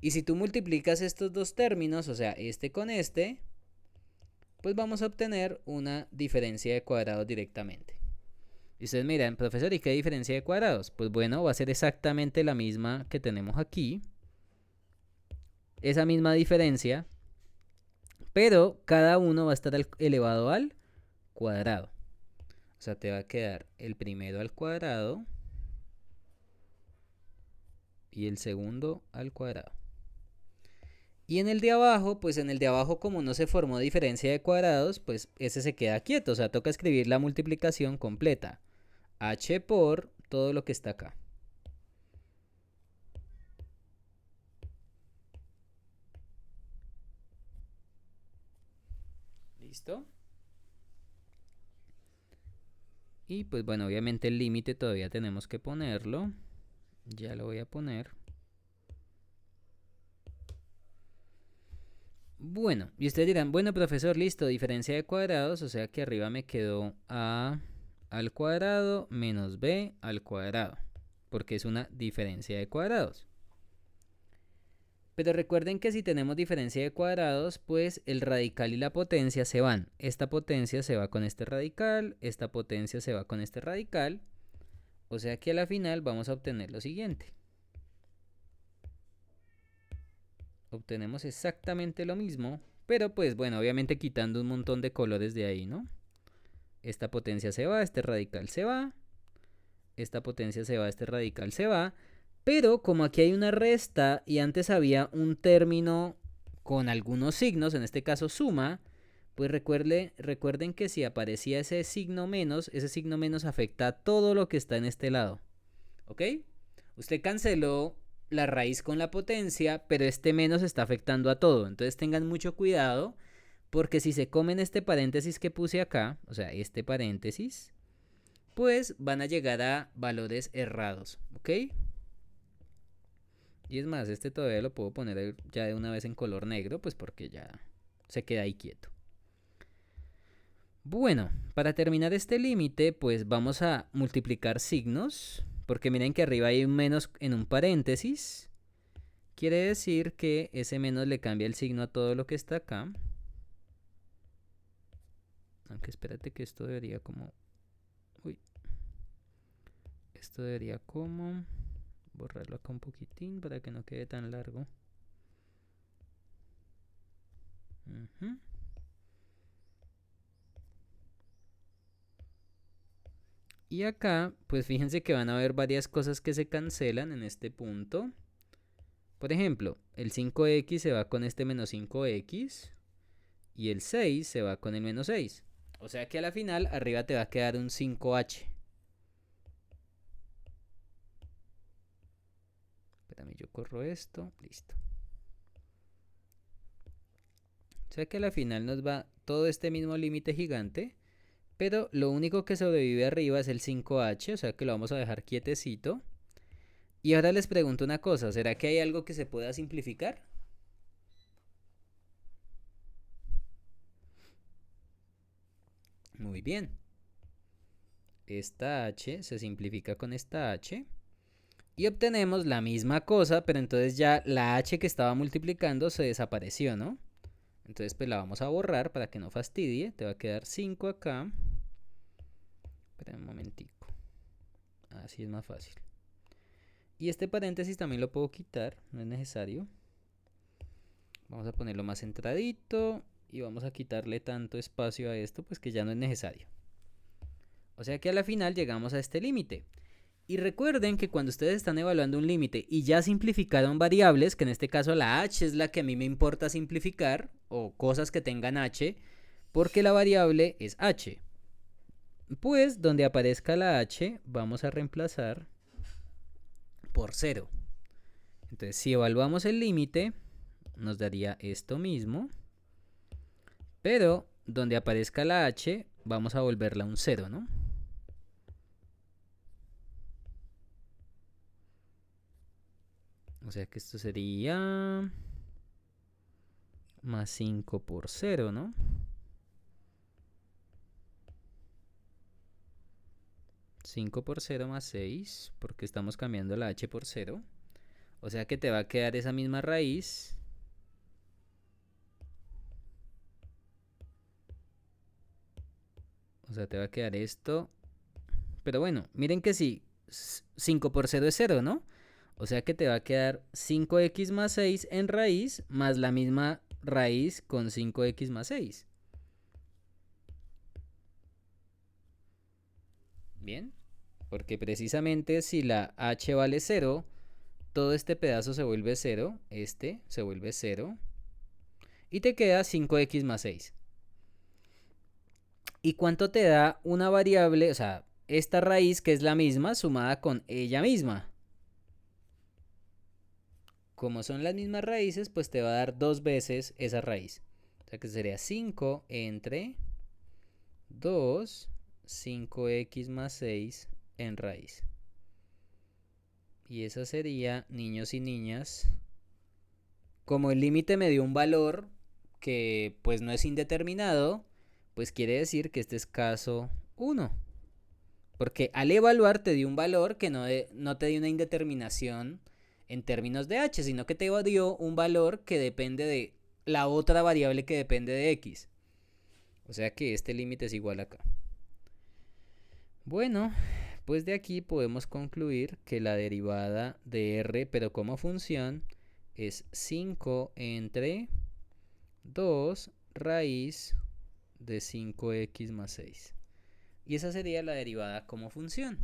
Y si tú multiplicas estos dos términos, o sea, este con este, pues vamos a obtener una diferencia de cuadrados directamente. Y ustedes miran, profesor, ¿y qué diferencia de cuadrados? Pues bueno, va a ser exactamente la misma que tenemos aquí. Esa misma diferencia, pero cada uno va a estar elevado al cuadrado. O sea, te va a quedar el primero al cuadrado y el segundo al cuadrado. Y en el de abajo, pues en el de abajo como no se formó diferencia de cuadrados, pues ese se queda quieto. O sea, toca escribir la multiplicación completa. H por todo lo que está acá. ¿Listo? Y pues bueno, obviamente el límite todavía tenemos que ponerlo. Ya lo voy a poner. Bueno, y ustedes dirán, bueno profesor, listo, diferencia de cuadrados, o sea que arriba me quedó a al cuadrado menos b al cuadrado, porque es una diferencia de cuadrados. Pero recuerden que si tenemos diferencia de cuadrados, pues el radical y la potencia se van. Esta potencia se va con este radical, esta potencia se va con este radical, o sea que a la final vamos a obtener lo siguiente. Obtenemos exactamente lo mismo, pero pues bueno, obviamente quitando un montón de colores de ahí, ¿no? Esta potencia se va, este radical se va, esta potencia se va, este radical se va, pero como aquí hay una resta y antes había un término con algunos signos, en este caso suma, pues recuerden que si aparecía ese signo menos afecta a todo lo que está en este lado, ¿ok? Usted canceló la raíz con la potencia, pero este menos está afectando a todo. Entonces tengan mucho cuidado, porque si se comen este paréntesis que puse acá, o sea, este paréntesis, pues van a llegar a valores errados, ¿ok? Y es más, este todavía lo puedo poner ya de una vez en color negro, pues porque ya se queda ahí quieto. Bueno, para terminar este límite, pues vamos a multiplicar signos, porque miren que arriba hay un menos en un paréntesis. Quiere decir que ese menos le cambia el signo a todo lo que está acá. Aunque espérate que esto debería como... Uy. Esto debería como... borrarlo acá un poquitín para que no quede tan largo. Y acá, pues fíjense que van a haber varias cosas que se cancelan en este punto. Por ejemplo, el 5x se va con este menos 5x y el 6 se va con el menos 6. O sea que a la final arriba te va a quedar un 5h. Espérame, yo corro esto. Listo. O sea que a la final nos va todo este mismo límite gigante. Pero lo único que sobrevive arriba es el 5h. O sea que lo vamos a dejar quietecito. Y ahora les pregunto una cosa. ¿Será que hay algo que se pueda simplificar? Muy bien. Esta h se simplifica con esta h. Y obtenemos la misma cosa, pero entonces ya la h que estaba multiplicando se desapareció, ¿no? Entonces pues la vamos a borrar para que no fastidie. Te va a quedar 5 acá. Espera un momentico. Así es más fácil. Y este paréntesis también lo puedo quitar, no es necesario. Vamos a ponerlo más centradito y vamos a quitarle tanto espacio a esto, pues que ya no es necesario. O sea que a la final llegamos a este límite. Y recuerden que cuando ustedes están evaluando un límite y ya simplificaron variables, que en este caso la h es la que a mí me importa simplificar, o cosas que tengan h, porque la variable es h. Pues donde aparezca la h vamos a reemplazar por 0. Entonces si evaluamos el límite nos daría esto mismo, pero donde aparezca la h vamos a volverla un 0, ¿no? O sea que esto sería más 5 por 0, ¿no? $5 por 0 más 6, porque estamos cambiando la h por 0. O sea que te va a quedar esa misma raíz. O sea, te va a quedar esto. Pero bueno, miren que sí, 5 por 0 es 0, ¿no? O sea que te va a quedar 5x más 6 en raíz, más la misma raíz con 5x más 6. Bien, porque precisamente si la h vale 0, todo este pedazo se vuelve 0, este se vuelve 0, y te queda 5x más 6. ¿Y cuánto te da una variable, o sea, esta raíz que es la misma sumada con ella misma? Como son las mismas raíces, pues te va a dar 2 veces esa raíz. O sea que sería 5 entre 2, 5x más 6 en raíz. Y esa sería, niños y niñas, como el límite me dio un valor que pues no es indeterminado, pues quiere decir que este es caso 1. Porque al evaluar te dio un valor que no te dio una indeterminación en términos de h, sino que te dio un valor que depende de la otra variable que depende de x. O sea que este límite es igual acá. Bueno, pues de aquí podemos concluir que la derivada de r, pero como función, es 5 entre 2 raíz de 5x más 6. Y esa sería la derivada como función.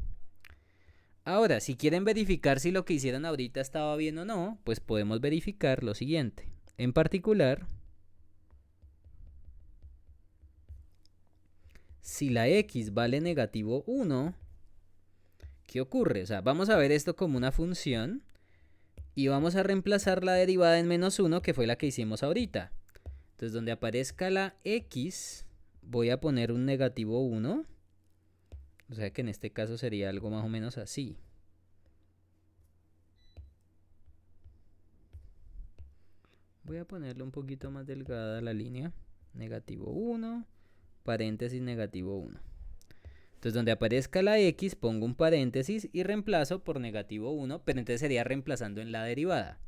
Ahora, si quieren verificar si lo que hicieron ahorita estaba bien o no, pues podemos verificar lo siguiente. En particular, si la x vale negativo 1, ¿qué ocurre? O sea, vamos a ver esto como una función y vamos a reemplazar la derivada en menos 1, que fue la que hicimos ahorita. Entonces, donde aparezca la x, voy a poner un negativo 1. O sea que en este caso sería algo más o menos así. Voy a ponerle un poquito más delgada la línea. Negativo 1, paréntesis negativo 1. Entonces donde aparezca la x pongo un paréntesis y reemplazo por negativo 1, pero entonces sería reemplazando en la derivada.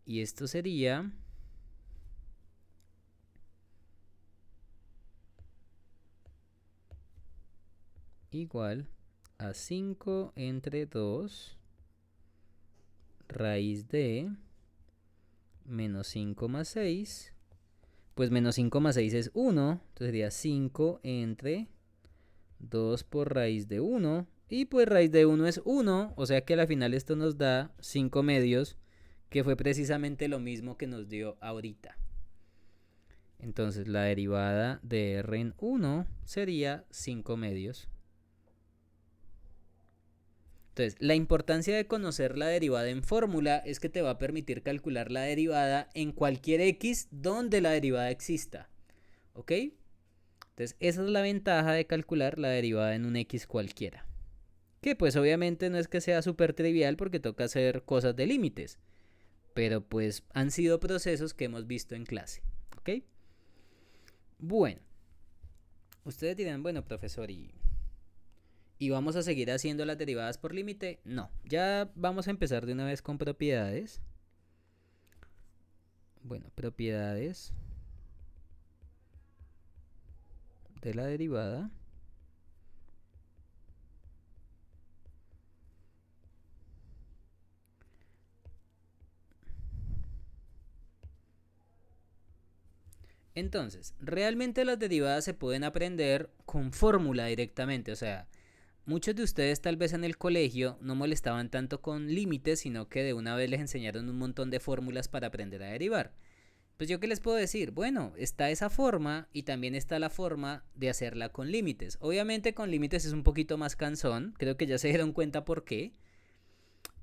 Y esto sería igual a 5 entre 2 raíz de menos 5 más 6. Pues menos 5 más 6 es 1, entonces sería 5 entre 2 por raíz de 1. Y pues raíz de 1 es 1, o sea que al final esto nos da 5 medios, que fue precisamente lo mismo que nos dio ahorita. Entonces la derivada de r en 1 sería 5 medios. Entonces, la importancia de conocer la derivada en fórmula es que te va a permitir calcular la derivada en cualquier x donde la derivada exista. ¿Ok? Entonces, esa es la ventaja de calcular la derivada en un x cualquiera. Que pues obviamente no es que sea súper trivial porque toca hacer cosas de límites. Pero pues han sido procesos que hemos visto en clase. ¿Ok? Bueno. Ustedes dirán, bueno, profesor, ¿y vamos a seguir haciendo las derivadas por límite? No, ya vamos a empezar de una vez con propiedades. Bueno, propiedades de la derivada. Entonces, realmente las derivadas se pueden aprender con fórmula directamente, o sea, muchos de ustedes tal vez en el colegio no molestaban tanto con límites, sino que de una vez les enseñaron un montón de fórmulas para aprender a derivar. Pues yo qué les puedo decir, bueno, está esa forma y también está la forma de hacerla con límites. Obviamente con límites es un poquito más cansón, creo que ya se dieron cuenta por qué.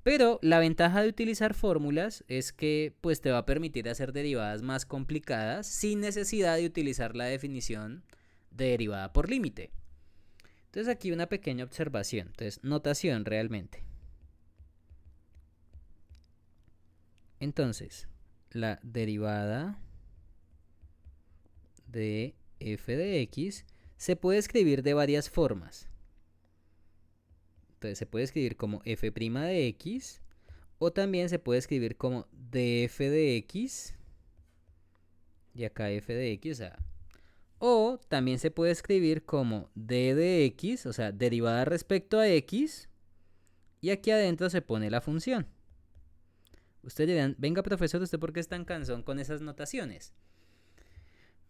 Pero la ventaja de utilizar fórmulas es que pues te va a permitir hacer derivadas más complicadas sin necesidad de utilizar la definición de derivada por límite. Entonces aquí una pequeña observación, entonces notación realmente. Entonces, la derivada de f de x se puede escribir de varias formas. Entonces se puede escribir como f' de x o también se puede escribir como df de x y acá f de x, o sea, o también se puede escribir como d de x, o sea, derivada respecto a x, y aquí adentro se pone la función. Ustedes dirán, venga profesor, ¿usted por qué es tan cansón con esas notaciones?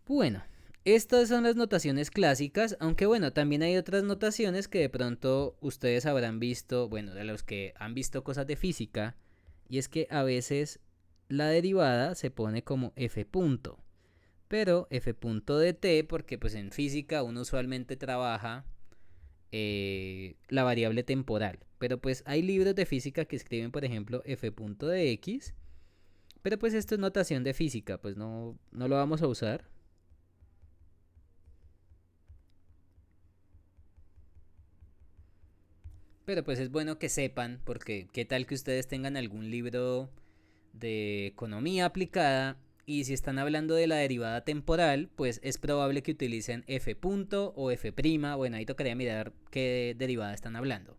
Bueno, estas son las notaciones clásicas, aunque bueno, también hay otras notaciones que de pronto ustedes habrán visto, bueno, de los que han visto cosas de física, y es que a veces la derivada se pone como f punto, pero f punto de t porque pues en física uno usualmente trabaja la variable temporal, pero pues hay libros de física que escriben por ejemplo f punto de x, pero pues esto es notación de física, pues no lo vamos a usar. Pero pues es bueno que sepan, porque qué tal que ustedes tengan algún libro de economía aplicada y si están hablando de la derivada temporal, pues es probable que utilicen f punto o f', bueno, ahí tocaría mirar qué derivada están hablando.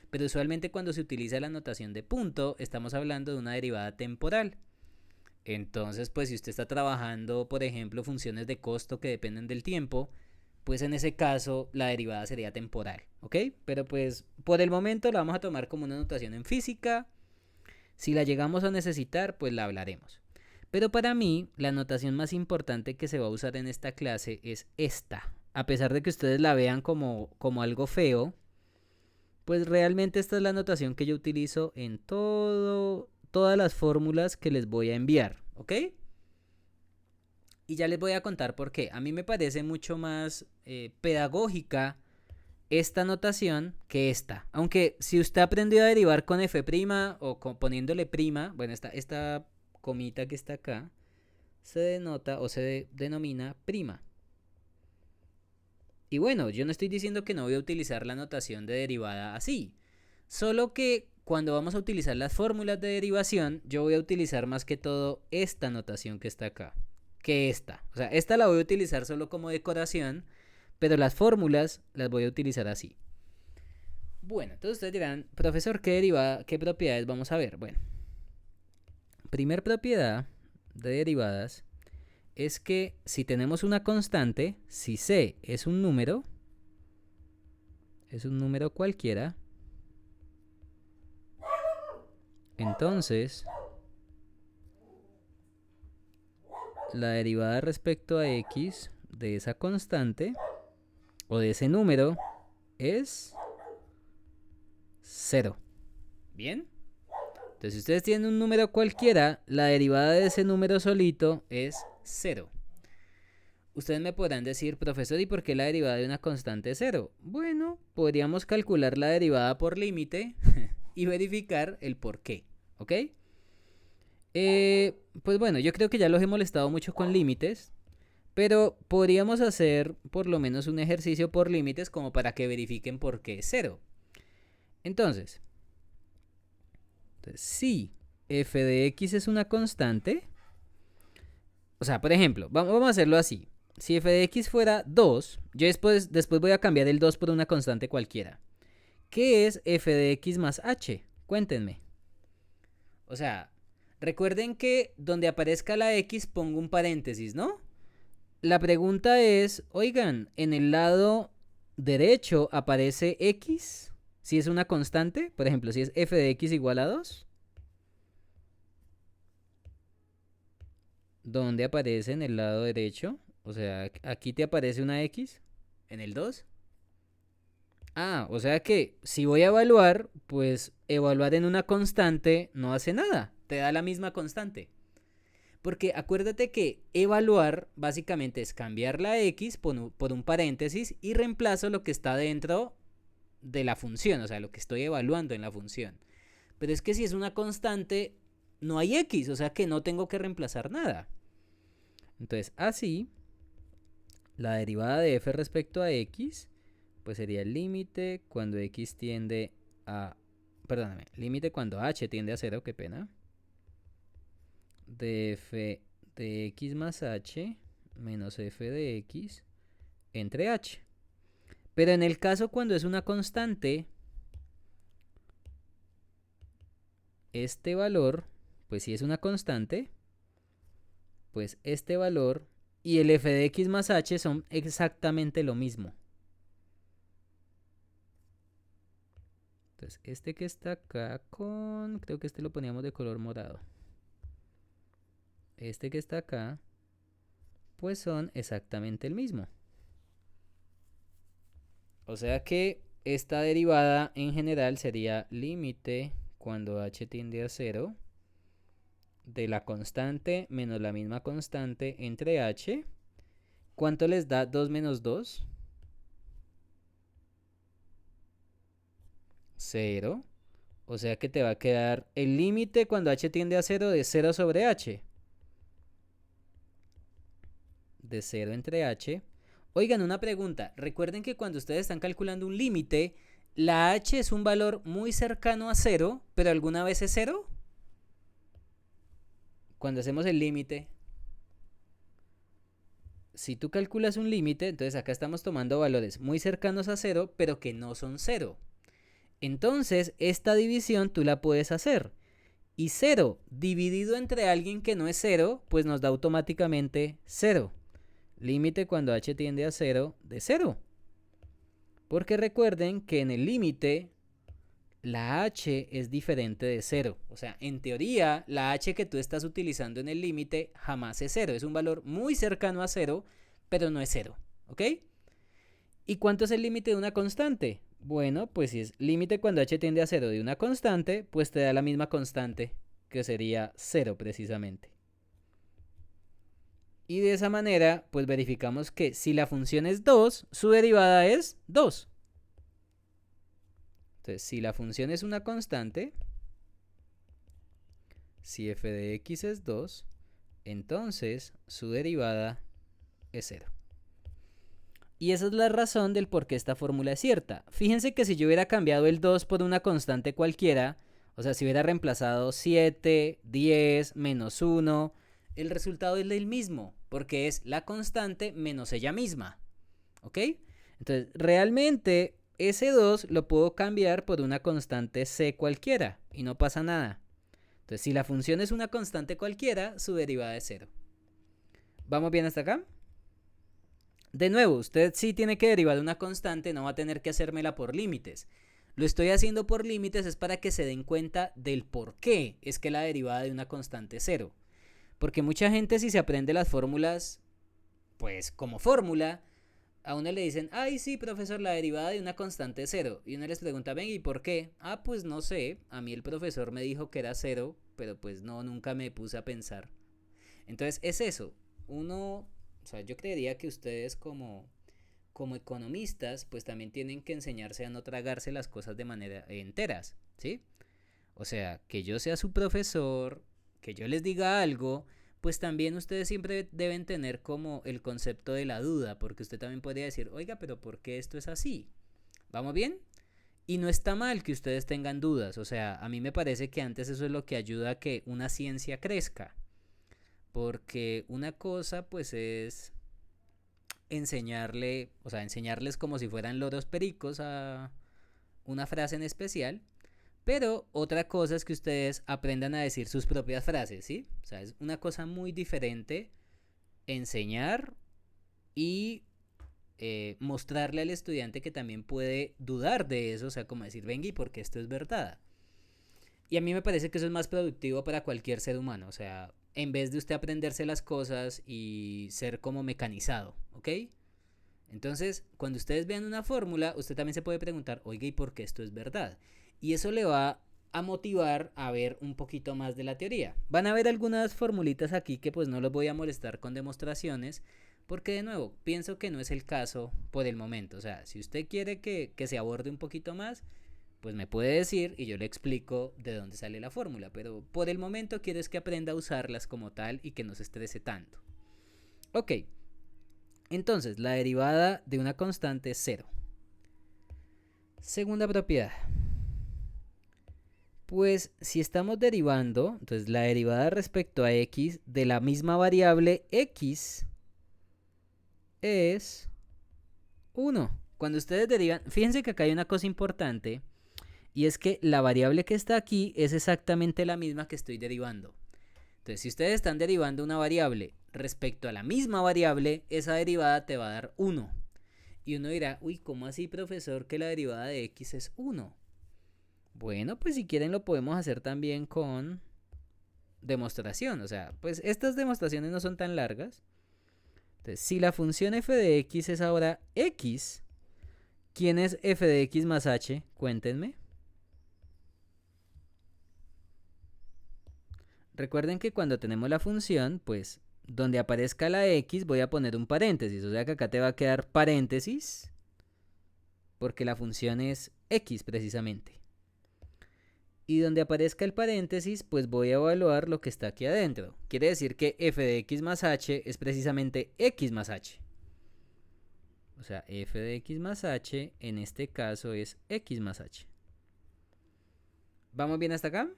Pero usualmente cuando se utiliza la notación de punto, estamos hablando de una derivada temporal. Entonces, pues si usted está trabajando, por ejemplo, funciones de costo que dependen del tiempo, pues en ese caso la derivada sería temporal, ¿ok? Pero pues por el momento la vamos a tomar como una notación en física. Si la llegamos a necesitar, pues la hablaremos. Pero para mí, la notación más importante que se va a usar en esta clase es esta. A pesar de que ustedes la vean como algo feo, pues realmente esta es la notación que yo utilizo en todas las fórmulas que les voy a enviar, ¿ok? Y ya les voy a contar por qué. A mí me parece mucho más pedagógica esta notación que esta. Aunque si usted aprendió a derivar con f' o poniéndole prima, bueno, esta comita que está acá, se denota o se denomina prima. Y bueno, yo no estoy diciendo que no voy a utilizar la notación de derivada así. Solo que cuando vamos a utilizar las fórmulas de derivación, yo voy a utilizar más que todo esta notación que está acá. Que esta. O sea, esta la voy a utilizar solo como decoración, pero las fórmulas las voy a utilizar así. Bueno, entonces ustedes dirán, profesor, ¿qué propiedades vamos a ver? Bueno, primer propiedad de derivadas es que si tenemos una constante, si c es un número cualquiera, entonces la derivada respecto a x de esa constante o de ese número es 0. ¿Bien? Entonces, si ustedes tienen un número cualquiera, la derivada de ese número solito es 0. Ustedes me podrán decir, profesor, ¿y por qué la derivada de una constante es 0? Bueno, podríamos calcular la derivada por límite y verificar el por qué, ¿ok? Pues bueno, yo creo que ya los he molestado mucho con límites, pero podríamos hacer por lo menos un ejercicio por límites como para que verifiquen por qué es 0. Entonces, si f de x es una constante, o sea, por ejemplo, vamos a hacerlo así. Si f de x fuera 2, yo después voy a cambiar el 2 por una constante cualquiera. ¿Qué es f de x más h? Cuéntenme. O sea, Recuerden que donde aparezca la X pongo un paréntesis, ¿no? La pregunta es, oigan, en el lado derecho aparece X, si es una constante, por ejemplo, si es f de X igual a 2, ¿dónde aparece en el lado derecho? O sea, aquí te aparece una X, en el 2. Ah, o sea que si voy a evaluar, pues evaluar en una constante no hace nada, te da la misma constante. Porque acuérdate que evaluar básicamente es cambiar la X por un paréntesis y reemplazo lo que está dentro de la función, o sea, lo que estoy evaluando en la función. Pero es que si es una constante, no hay X, o sea que no tengo que reemplazar nada. Entonces, así, la derivada de f respecto a X, pues sería el límite cuando X tiende a... Perdóname, límite cuando H tiende a 0, qué pena. De f de X más H menos f de X entre H. Pero en el caso cuando es una constante, este valor, pues si es una constante, pues este valor y el f de X más H son exactamente lo mismo. Entonces, este que está acá con... Creo que este lo poníamos de color morado. Este que está acá, pues son exactamente el mismo. O sea que esta derivada en general sería límite cuando h tiende a 0 de la constante menos la misma constante entre h. ¿Cuánto les da 2 menos 2? 0. O sea que te va a quedar el límite cuando h tiende a 0 de 0 sobre h. De 0 entre h. Oigan, una pregunta. Recuerden que cuando ustedes están calculando un límite, la h es un valor muy cercano a 0, pero alguna vez es 0. Cuando hacemos el límite, si tú calculas un límite, entonces acá estamos tomando valores muy cercanos a 0, pero que no son 0. Entonces, esta división tú la puedes hacer. Y 0 dividido entre alguien que no es 0, pues nos da automáticamente 0. Límite cuando h tiende a 0 de 0. Porque recuerden que en el límite la h es diferente de 0. O sea, en teoría, la h que tú estás utilizando en el límite jamás es 0. Es un valor muy cercano a 0, pero no es 0. ¿Ok? ¿Y cuánto es el límite de una constante? Bueno, pues si es límite cuando h tiende a 0 de una constante, pues te da la misma constante, que sería 0 precisamente. Y de esa manera, pues verificamos que si la función es 2, su derivada es 2. Entonces, si la función es una constante, si f de x es 2, entonces su derivada es 0. Y esa es la razón del por qué esta fórmula es cierta. Fíjense que si yo hubiera cambiado el 2 por una constante cualquiera, o sea, si hubiera reemplazado 7, 10, menos 1, el resultado es el mismo, porque es la constante menos ella misma. ¿Ok? Entonces, realmente ese 2 lo puedo cambiar por una constante c cualquiera y no pasa nada. Entonces, si la función es una constante cualquiera, su derivada es 0. ¿Vamos bien hasta acá? De nuevo, usted sí tiene que derivar una constante, no va a tener que hacérmela por límites. Lo estoy haciendo por límites es para que se den cuenta del por qué es que la derivada de una constante es 0. Porque mucha gente si se aprende las fórmulas, pues como fórmula, a uno le dicen, ay sí, profesor, la derivada de una constante es 0. Y uno les pregunta, ven, ¿y por qué? Ah, pues no sé, a mí el profesor me dijo que era 0, pero pues no, nunca me puse a pensar. Entonces es eso, uno, o sea, yo creería que ustedes como economistas, pues también tienen que enseñarse a no tragarse las cosas de manera enteras, ¿sí? O sea, que yo sea su profesor, que yo les diga algo, pues también ustedes siempre deben tener como el concepto de la duda, porque usted también podría decir, oiga, pero ¿por qué esto es así? ¿Vamos bien? Y no está mal que ustedes tengan dudas, o sea, a mí me parece que antes eso es lo que ayuda a que una ciencia crezca, porque una cosa pues es enseñarle, o sea, enseñarles como si fueran loros pericos a una frase en especial, Pero otra cosa es que ustedes aprendan a decir sus propias frases, ¿sí? O sea, es una cosa muy diferente enseñar y mostrarle al estudiante que también puede dudar de eso, o sea, como decir, venga, ¿y por qué esto es verdad? Y a mí me parece que eso es más productivo para cualquier ser humano, o sea, en vez de usted aprenderse las cosas y ser como mecanizado, ¿ok? Entonces, cuando ustedes vean una fórmula, usted también se puede preguntar, oiga, ¿y por qué esto es verdad? Y eso le va a motivar a ver un poquito más de la teoría. Van a ver algunas formulitas aquí que pues no los voy a molestar con demostraciones, porque de nuevo, pienso que no es el caso por el momento. O sea, si usted quiere que se aborde un poquito más, pues me puede decir y yo le explico de dónde sale la fórmula. Pero por el momento quiero es que aprenda a usarlas como tal y que no se estrese tanto. Ok, entonces la derivada de una constante es 0. Segunda propiedad. Pues si estamos derivando, entonces la derivada respecto a x de la misma variable x es 1. Cuando ustedes derivan, fíjense que acá hay una cosa importante y es que la variable que está aquí es exactamente la misma que estoy derivando. Entonces, si ustedes están derivando una variable respecto a la misma variable, esa derivada te va a dar 1. Y uno dirá, uy, ¿cómo así, profesor, que la derivada de x es 1? Bueno, pues si quieren lo podemos hacer también con demostración. O sea, pues estas demostraciones no son tan largas. Entonces, si la función f de x es ahora x, ¿quién es f de x más h? Cuéntenme. Recuerden que cuando tenemos la función, pues donde aparezca la x voy a poner un paréntesis. O sea que acá te va a quedar paréntesis porque la función es x precisamente. Y donde aparezca el paréntesis, pues voy a evaluar lo que está aquí adentro. Quiere decir que f de x más h es precisamente x más h. O sea, f de x más h en este caso es x más h. ¿Vamos bien hasta acá?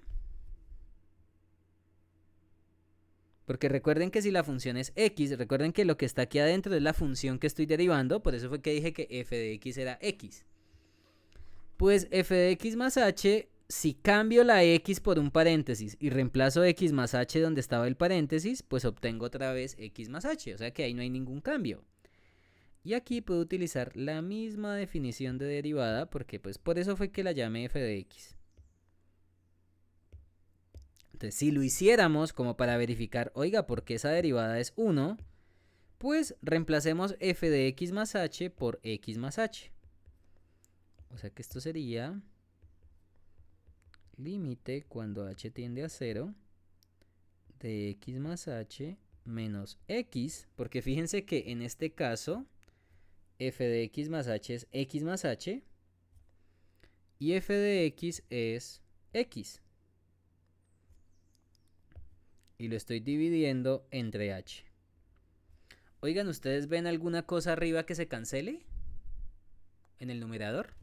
Porque recuerden que si la función es x, recuerden que lo que está aquí adentro es la función que estoy derivando, por eso fue que dije que f de x era x. Pues f de x más h, si cambio la x por un paréntesis y reemplazo x más h donde estaba el paréntesis, pues obtengo otra vez x más h, o sea que ahí no hay ningún cambio. Y aquí puedo utilizar la misma definición de derivada, porque pues por eso fue que la llamé f de x. Entonces, si lo hiciéramos como para verificar, oiga, ¿por qué esa derivada es 1? Pues reemplacemos f de x más h por x más h. O sea que esto sería límite cuando h tiende a 0 de x más h menos x, porque fíjense que en este caso f de x más h es x más h y f de x es x. Y lo estoy dividiendo entre h. Oigan, ¿ustedes ven alguna cosa arriba que se cancele en el numerador?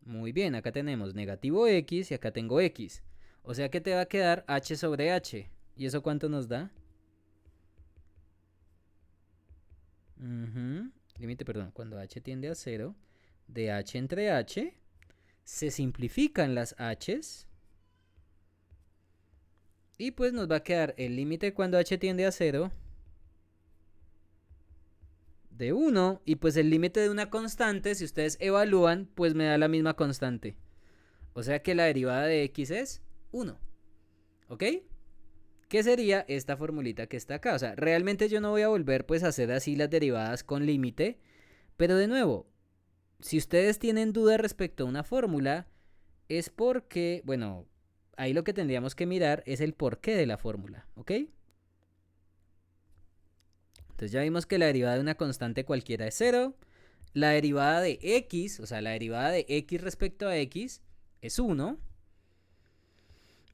Muy bien, acá tenemos negativo x y acá tengo x. O sea que te va a quedar h sobre h. ¿Y eso cuánto nos da? Límite, perdón, cuando h tiende a 0, de h entre h, se simplifican las h's. Y pues nos va a quedar el límite cuando h tiende a 0 de 1. Y pues el límite de una constante, si ustedes evalúan, pues me da la misma constante. O sea que la derivada de x es 1. ¿Ok? ¿Qué sería esta formulita que está acá? O sea, realmente yo no voy a volver pues a hacer así las derivadas con límite. Pero de nuevo, si ustedes tienen duda respecto a una fórmula, es porque, bueno, ahí lo que tendríamos que mirar es el porqué de la fórmula, ¿ok? Entonces ya vimos que la derivada de una constante cualquiera es 0. La derivada de x, o sea, la derivada de x respecto a x es 1.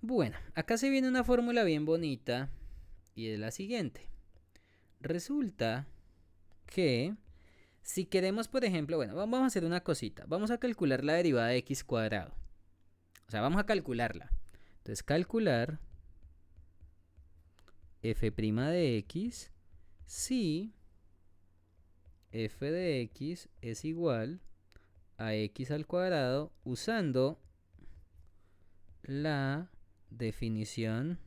Bueno, acá se viene una fórmula bien bonita y es la siguiente. Resulta que si queremos, por ejemplo, bueno, vamos a hacer una cosita. Vamos a calcular la derivada de x cuadrado. O sea, vamos a calcularla. Entonces, calcular f' de x si f de x es igual a x al cuadrado usando la definición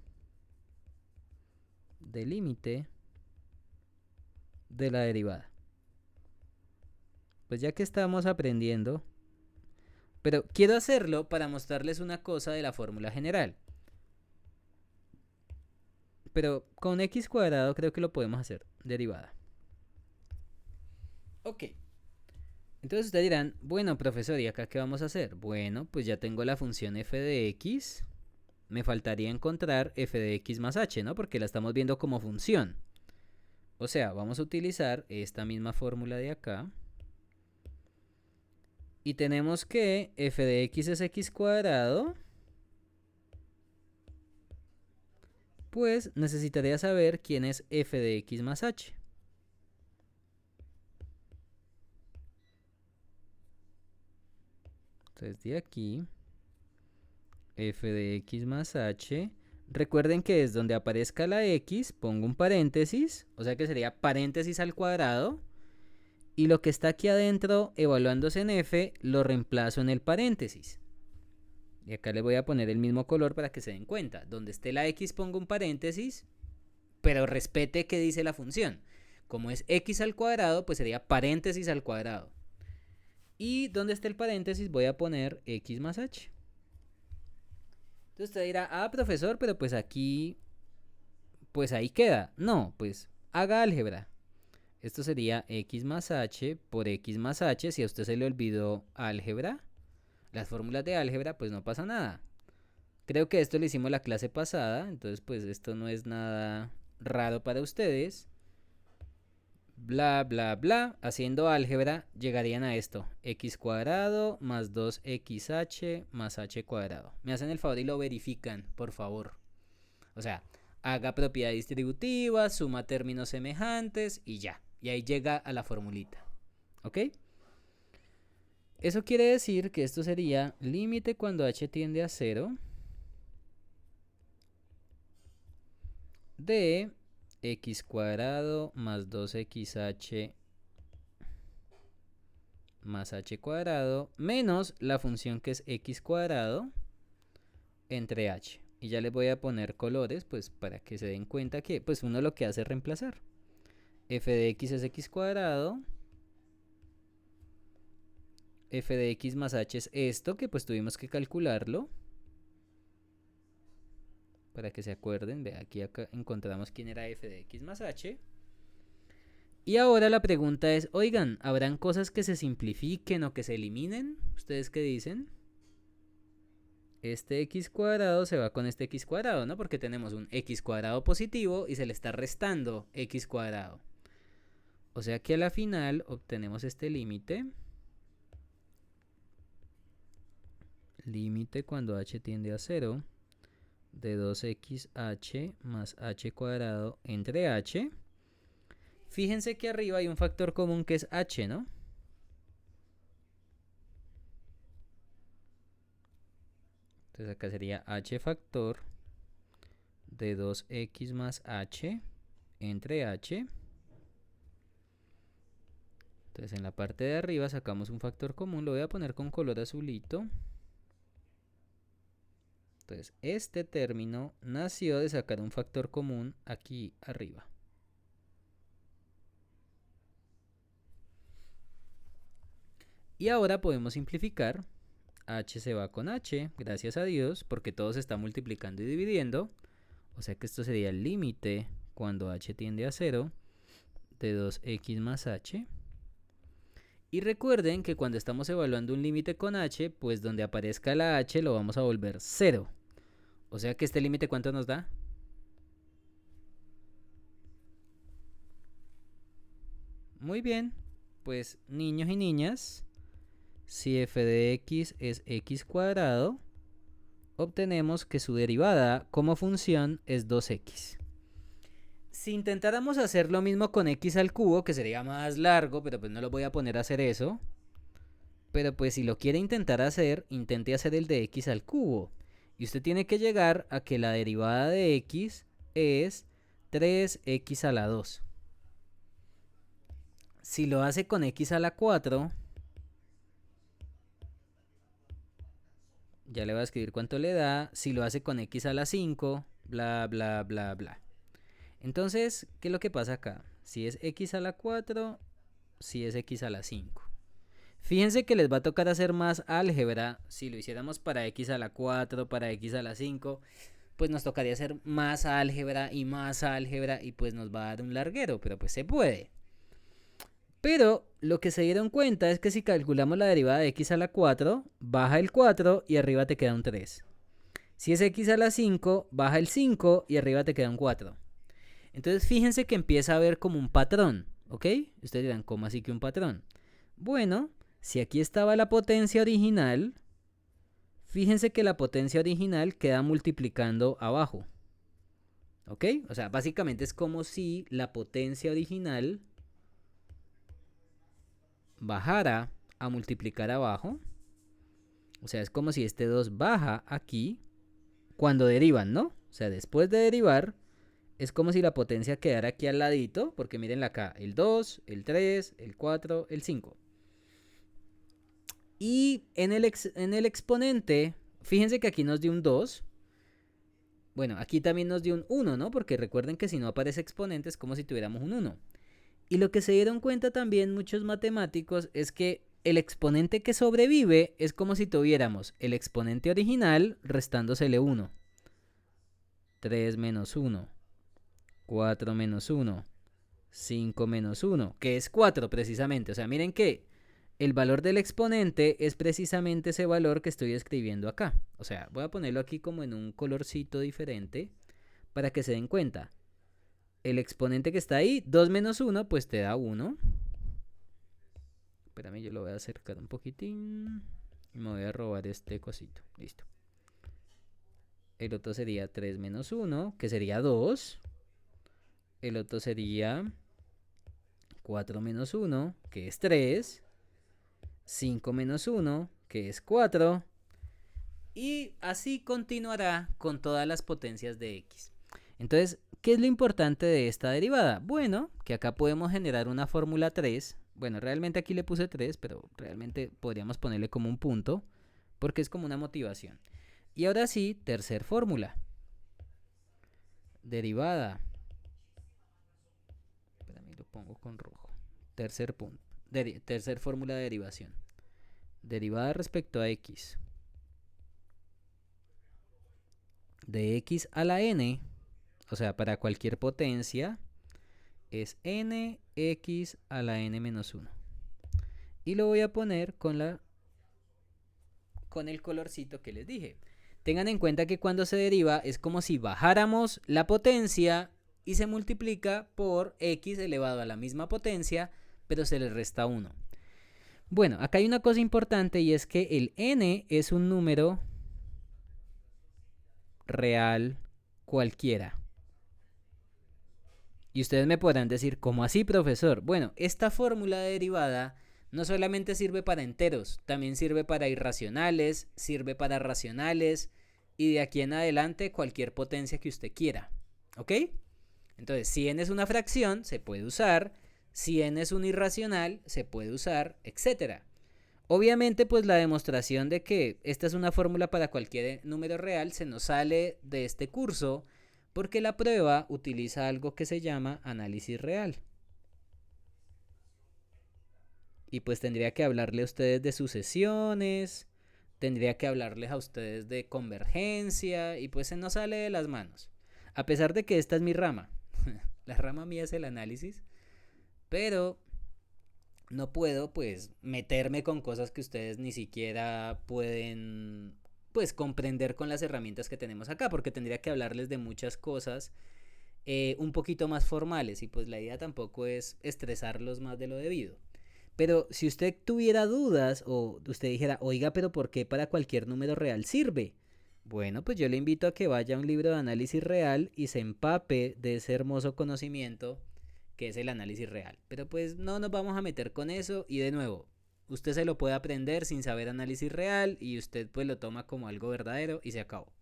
de límite de la derivada. Pues ya que estamos aprendiendo, pero quiero hacerlo para mostrarles una cosa de la fórmula general. Pero con x cuadrado creo que lo podemos hacer, derivada. Ok. Entonces ustedes dirán, bueno, profesor, ¿y acá qué vamos a hacer? Bueno, pues ya tengo la función f de x. Me faltaría encontrar f de x más h, ¿no? Porque la estamos viendo como función. O sea, vamos a utilizar esta misma fórmula de acá. Y tenemos que f de x es x cuadrado. Pues necesitaría saber quién es f de x más h. Entonces de aquí, f de x más h. Recuerden que es donde aparezca la x, pongo un paréntesis, o sea que sería paréntesis al cuadrado. Y lo que está aquí adentro, evaluándose en f, lo reemplazo en el paréntesis. Y acá le voy a poner el mismo color para que se den cuenta. Donde esté la x pongo un paréntesis, pero respete qué dice la función. Como es x al cuadrado, pues sería paréntesis al cuadrado. Y donde esté el paréntesis voy a poner x más h. Entonces usted dirá, ah, profesor, pero pues aquí, pues ahí queda. No, pues haga álgebra. Esto sería x más h por x más h. Si a usted se le olvidó álgebra, las fórmulas de álgebra, pues no pasa nada. Creo que esto lo hicimos la clase pasada, entonces pues esto no es nada raro para ustedes. Bla, bla, bla. Haciendo álgebra llegarían a esto. X cuadrado más 2xh más h cuadrado. Me hacen el favor y lo verifican, por favor. O sea, haga propiedad distributiva, suma términos semejantes y ya. Y ahí llega a la formulita. ¿Ok? Eso quiere decir que esto sería límite cuando h tiende a 0 de x cuadrado más 2xh más h cuadrado menos la función que es x cuadrado entre h. Y ya les voy a poner colores pues para que se den cuenta que pues uno lo que hace es reemplazar. F de x es x cuadrado. F de x más h es esto que pues tuvimos que calcularlo. Para que se acuerden, ve aquí acá encontramos quién era f de x más h. Y ahora la pregunta es, oigan, ¿habrán cosas que se simplifiquen o que se eliminen? ¿Ustedes qué dicen? Este x cuadrado se va con este x cuadrado, ¿no? Porque tenemos un x cuadrado positivo y se le está restando x cuadrado. O sea que a la final obtenemos este límite. Límite cuando h tiende a 0 de 2xh más h cuadrado entre h. Fíjense que arriba hay un factor común que es h, ¿no? Entonces acá sería h factor de 2x más h entre h. Entonces en la parte de arriba sacamos un factor común, lo voy a poner con color azulito. Entonces este término nació de sacar un factor común aquí arriba. Y ahora podemos simplificar. H se va con h, gracias a Dios, porque todo se está multiplicando y dividiendo. O sea que esto sería el límite cuando h tiende a 0 de 2x más h. Y recuerden que cuando estamos evaluando un límite con h, pues donde aparezca la h lo vamos a volver 0. O sea que este límite, ¿cuánto nos da? Muy bien, pues niños y niñas, si f de x es x cuadrado, obtenemos que su derivada como función es 2x. Si intentáramos hacer lo mismo con x al cubo, que sería más largo, pero pues no lo voy a poner a hacer eso. Pero pues si lo quiere intentar hacer, intente hacer el de x al cubo. Y usted tiene que llegar a que la derivada de x es 3x a la 2. Si lo hace con x a la 4, ya le voy a escribir cuánto le da. Si lo hace con x a la 5, bla, bla, bla, bla. Entonces, ¿qué es lo que pasa acá? Si es x a la 4, si es x a la 5. Fíjense que les va a tocar hacer más álgebra. Si lo hiciéramos para x a la 4, para x a la 5, pues nos tocaría hacer más álgebra y pues nos va a dar un larguero, pero pues se puede. Pero lo que se dieron cuenta es que si calculamos la derivada de x a la 4, baja el 4 y arriba te queda un 3. Si es x a la 5, baja el 5 y arriba te queda un 4. Entonces fíjense que empieza a haber como un patrón, ¿ok? Ustedes dirán, ¿cómo así que un patrón? Bueno, si aquí estaba la potencia original, fíjense que la potencia original queda multiplicando abajo, ¿ok? O sea, básicamente es como si la potencia original bajara a multiplicar abajo. O sea, es como si este 2 baja aquí cuando derivan, ¿no? O sea, después de derivar, es como si la potencia quedara aquí al ladito, porque miren acá, el 2, el 3, el 4, el 5. Y en el exponente, fíjense que aquí nos dio un 2. Bueno, aquí también nos dio un 1, ¿no? Porque recuerden que si no aparece exponente es como si tuviéramos un 1. Y lo que se dieron cuenta también muchos matemáticos es que el exponente que sobrevive es como si tuviéramos el exponente original restándosele 1. 3 menos 1, 4 menos 1, 5 menos 1, que es 4 precisamente. O sea, miren que el valor del exponente es precisamente ese valor que estoy escribiendo acá. O sea, voy a ponerlo aquí como en un colorcito diferente para que se den cuenta. El exponente que está ahí, 2 menos 1, pues te da 1. Espérame, yo lo voy a acercar un poquitín. Y me voy a robar este cosito. Listo. El otro sería 3 menos 1, que sería 2. El otro sería 4 menos 1, que es 3. 5 menos 1, que es 4. Y así continuará con todas las potencias de x. Entonces, ¿qué es lo importante de esta derivada? Bueno, que acá podemos generar una fórmula 3. Bueno, realmente aquí le puse 3, pero realmente podríamos ponerle como un punto, porque es como una motivación. Y ahora sí, tercer fórmula. Derivada. Espérame, lo pongo con rojo. Tercer punto. Tercer fórmula de derivación. Derivada respecto a x. De x a la n, o sea, para cualquier potencia, es nx a la n menos 1. Y lo voy a poner con el colorcito que les dije. Tengan en cuenta que cuando se deriva es como si bajáramos la potencia y se multiplica por x elevado a la misma potencia, pero se le resta 1. Bueno, acá hay una cosa importante y es que el n es un número real cualquiera. Y ustedes me podrán decir, ¿cómo así, profesor? Bueno, esta fórmula de derivada no solamente sirve para enteros, también sirve para irracionales, sirve para racionales y de aquí en adelante cualquier potencia que usted quiera. ¿Ok? Entonces, si n es una fracción, se puede usar. Si n es un irracional, se puede usar, etc. Obviamente, pues la demostración de que esta es una fórmula para cualquier número real se nos sale de este curso porque la prueba utiliza algo que se llama análisis real. Y pues tendría que hablarle a ustedes de sucesiones, tendría que hablarles a ustedes de convergencia y pues se nos sale de las manos. A pesar de que esta es mi rama. La rama mía es el análisis, pero no puedo pues meterme con cosas que ustedes ni siquiera pueden pues comprender con las herramientas que tenemos acá, porque tendría que hablarles de muchas cosas un poquito más formales y pues la idea tampoco es estresarlos más de lo debido. Pero si usted tuviera dudas o usted dijera, oiga, pero ¿por qué para cualquier número real sirve? Bueno, pues yo le invito a que vaya a un libro de análisis real y se empape de ese hermoso conocimiento que es el análisis real. Pero pues no nos vamos a meter con eso y de nuevo, usted se lo puede aprender sin saber análisis real y usted pues lo toma como algo verdadero y se acabó.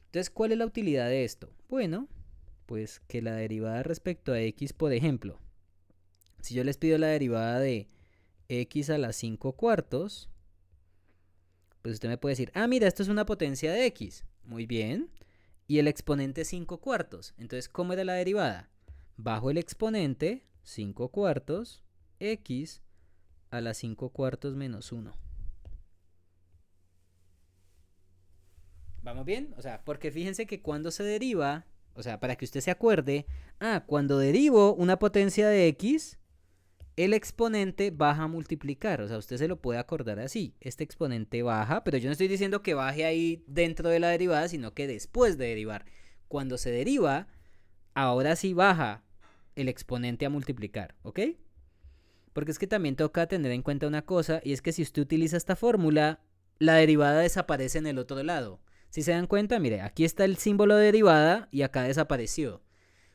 Entonces, ¿cuál es la utilidad de esto? Bueno, pues que la derivada respecto a x, por ejemplo, Si yo les pido la derivada de x a la 5 cuartos, pues usted me puede decir, ah, mira, esto es una potencia de x. Muy bien. Y el exponente 5 cuartos. Entonces, ¿cómo era la derivada? Bajo el exponente 5 cuartos x a la 5 cuartos menos 1. ¿Vamos bien? O sea, porque fíjense que cuando se deriva, o sea, para que usted se acuerde, cuando derivo una potencia de x, el exponente baja a multiplicar. O sea, usted se lo puede acordar así. Este exponente baja, pero yo no estoy diciendo que baje ahí dentro de la derivada, sino que después de derivar. Cuando se deriva, ahora sí baja el exponente a multiplicar, ¿ok? Porque es que también toca tener en cuenta una cosa, y es que si usted utiliza esta fórmula, la derivada desaparece en el otro lado. Si se dan cuenta, mire, aquí está el símbolo de derivada y acá desapareció.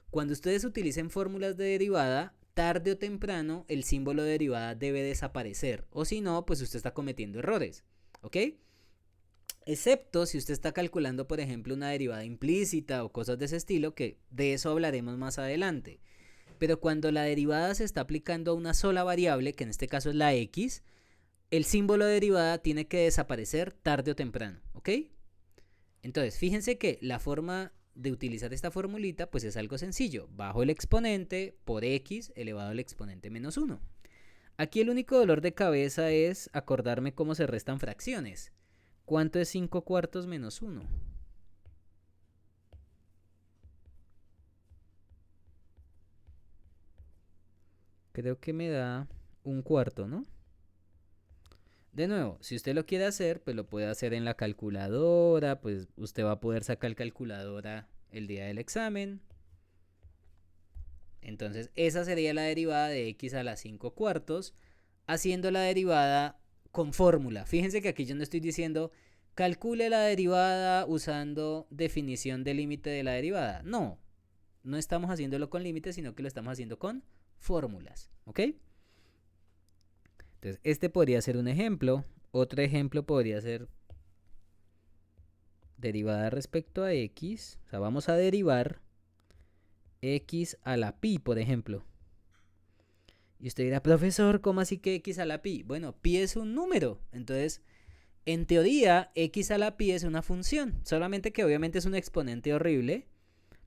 Cuando ustedes utilicen fórmulas de derivada, tarde o temprano el símbolo de derivada debe desaparecer. O si no, pues usted está cometiendo errores. ¿Ok? Excepto si usted está calculando, por ejemplo, una derivada implícita o cosas de ese estilo, que de eso hablaremos más adelante. Pero cuando la derivada se está aplicando a una sola variable, que en este caso es la x, el símbolo de derivada tiene que desaparecer tarde o temprano. ¿Ok? Entonces, fíjense que la forma de utilizar esta formulita pues es algo sencillo. Bajo el exponente por x elevado al exponente menos 1. Aquí el único dolor de cabeza es acordarme cómo se restan fracciones. ¿Cuánto es 5 cuartos menos 1? Creo que me da un cuarto, ¿no? De nuevo, si usted lo quiere hacer, pues lo puede hacer en la calculadora, pues usted va a poder sacar calculadora el día del examen. Entonces, esa sería la derivada de x a la 5 cuartos, haciendo la derivada con fórmula. Fíjense que aquí yo no estoy diciendo calcule la derivada usando definición de límite de la derivada. No, no estamos haciéndolo con límites, sino que lo estamos haciendo con fórmulas. ¿Ok? Entonces, este podría ser un ejemplo. Otro ejemplo podría ser derivada respecto a x. O sea, vamos a derivar x a la pi, por ejemplo. Y usted dirá, profesor, ¿cómo así que x a la pi? Bueno, pi es un número. Entonces, en teoría, x a la pi es una función. Solamente que obviamente es un exponente horrible,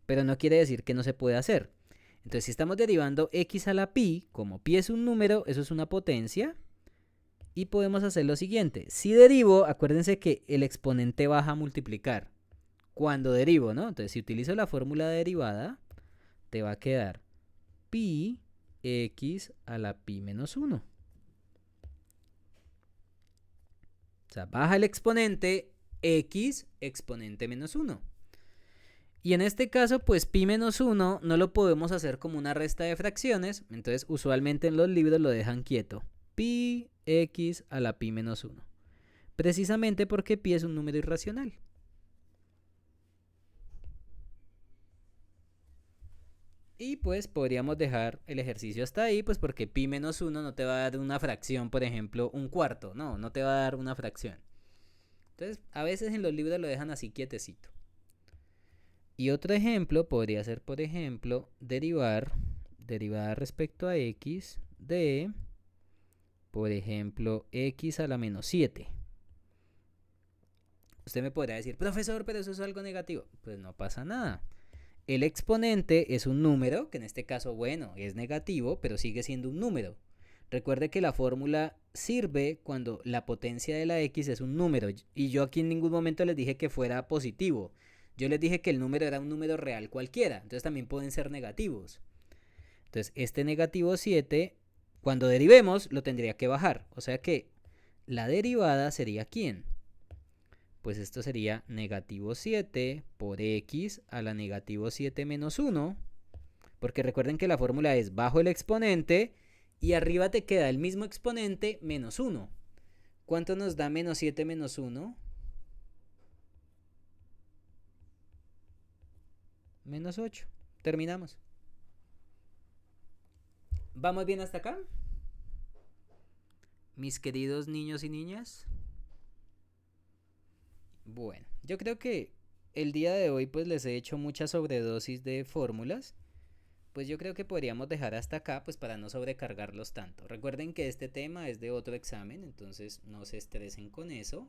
pero no quiere decir que no se puede hacer. Entonces, si estamos derivando x a la pi, como pi es un número, eso es una potencia. Y podemos hacer lo siguiente. Si derivo, acuérdense que el exponente baja a multiplicar. Cuando derivo, ¿no? Entonces, si utilizo la fórmula de derivada, te va a quedar pi x a la pi menos 1. O sea, baja el exponente x exponente menos 1. Y en este caso, pues pi menos 1 no lo podemos hacer como una resta de fracciones. Entonces, usualmente en los libros lo dejan quieto. Pi x a la pi menos 1. Precisamente porque pi es un número irracional. Y pues podríamos dejar el ejercicio hasta ahí, pues porque pi menos 1 no te va a dar una fracción, por ejemplo, un cuarto. No te va a dar una fracción. Entonces, a veces en los libros lo dejan así quietecito. Y otro ejemplo podría ser, por ejemplo, derivada respecto a x de, por ejemplo, x a la menos 7. Usted me podrá decir, profesor, pero eso es algo negativo. Pues no pasa nada. El exponente es un número, que en este caso, bueno, es negativo, pero sigue siendo un número. Recuerde que la fórmula sirve cuando la potencia de la x es un número. Y yo aquí en ningún momento les dije que fuera positivo. Yo les dije que el número era un número real cualquiera. Entonces también pueden ser negativos. Entonces este negativo 7, cuando derivemos, lo tendría que bajar. O sea que la derivada sería ¿quién? Pues esto sería negativo 7 por x a la negativo 7 menos 1. Porque recuerden que la fórmula es bajo el exponente y arriba te queda el mismo exponente menos 1. ¿Cuánto nos da menos 7 menos 1? Menos 8. Terminamos. ¿Vamos bien hasta acá? Mis queridos niños y niñas. Bueno, yo creo que el día de hoy pues les he hecho mucha sobredosis de fórmulas. pues yo creo que podríamos dejar hasta acá, pues para no sobrecargarlos tanto. Recuerden que este tema es de otro examen, entonces no se estresen con eso.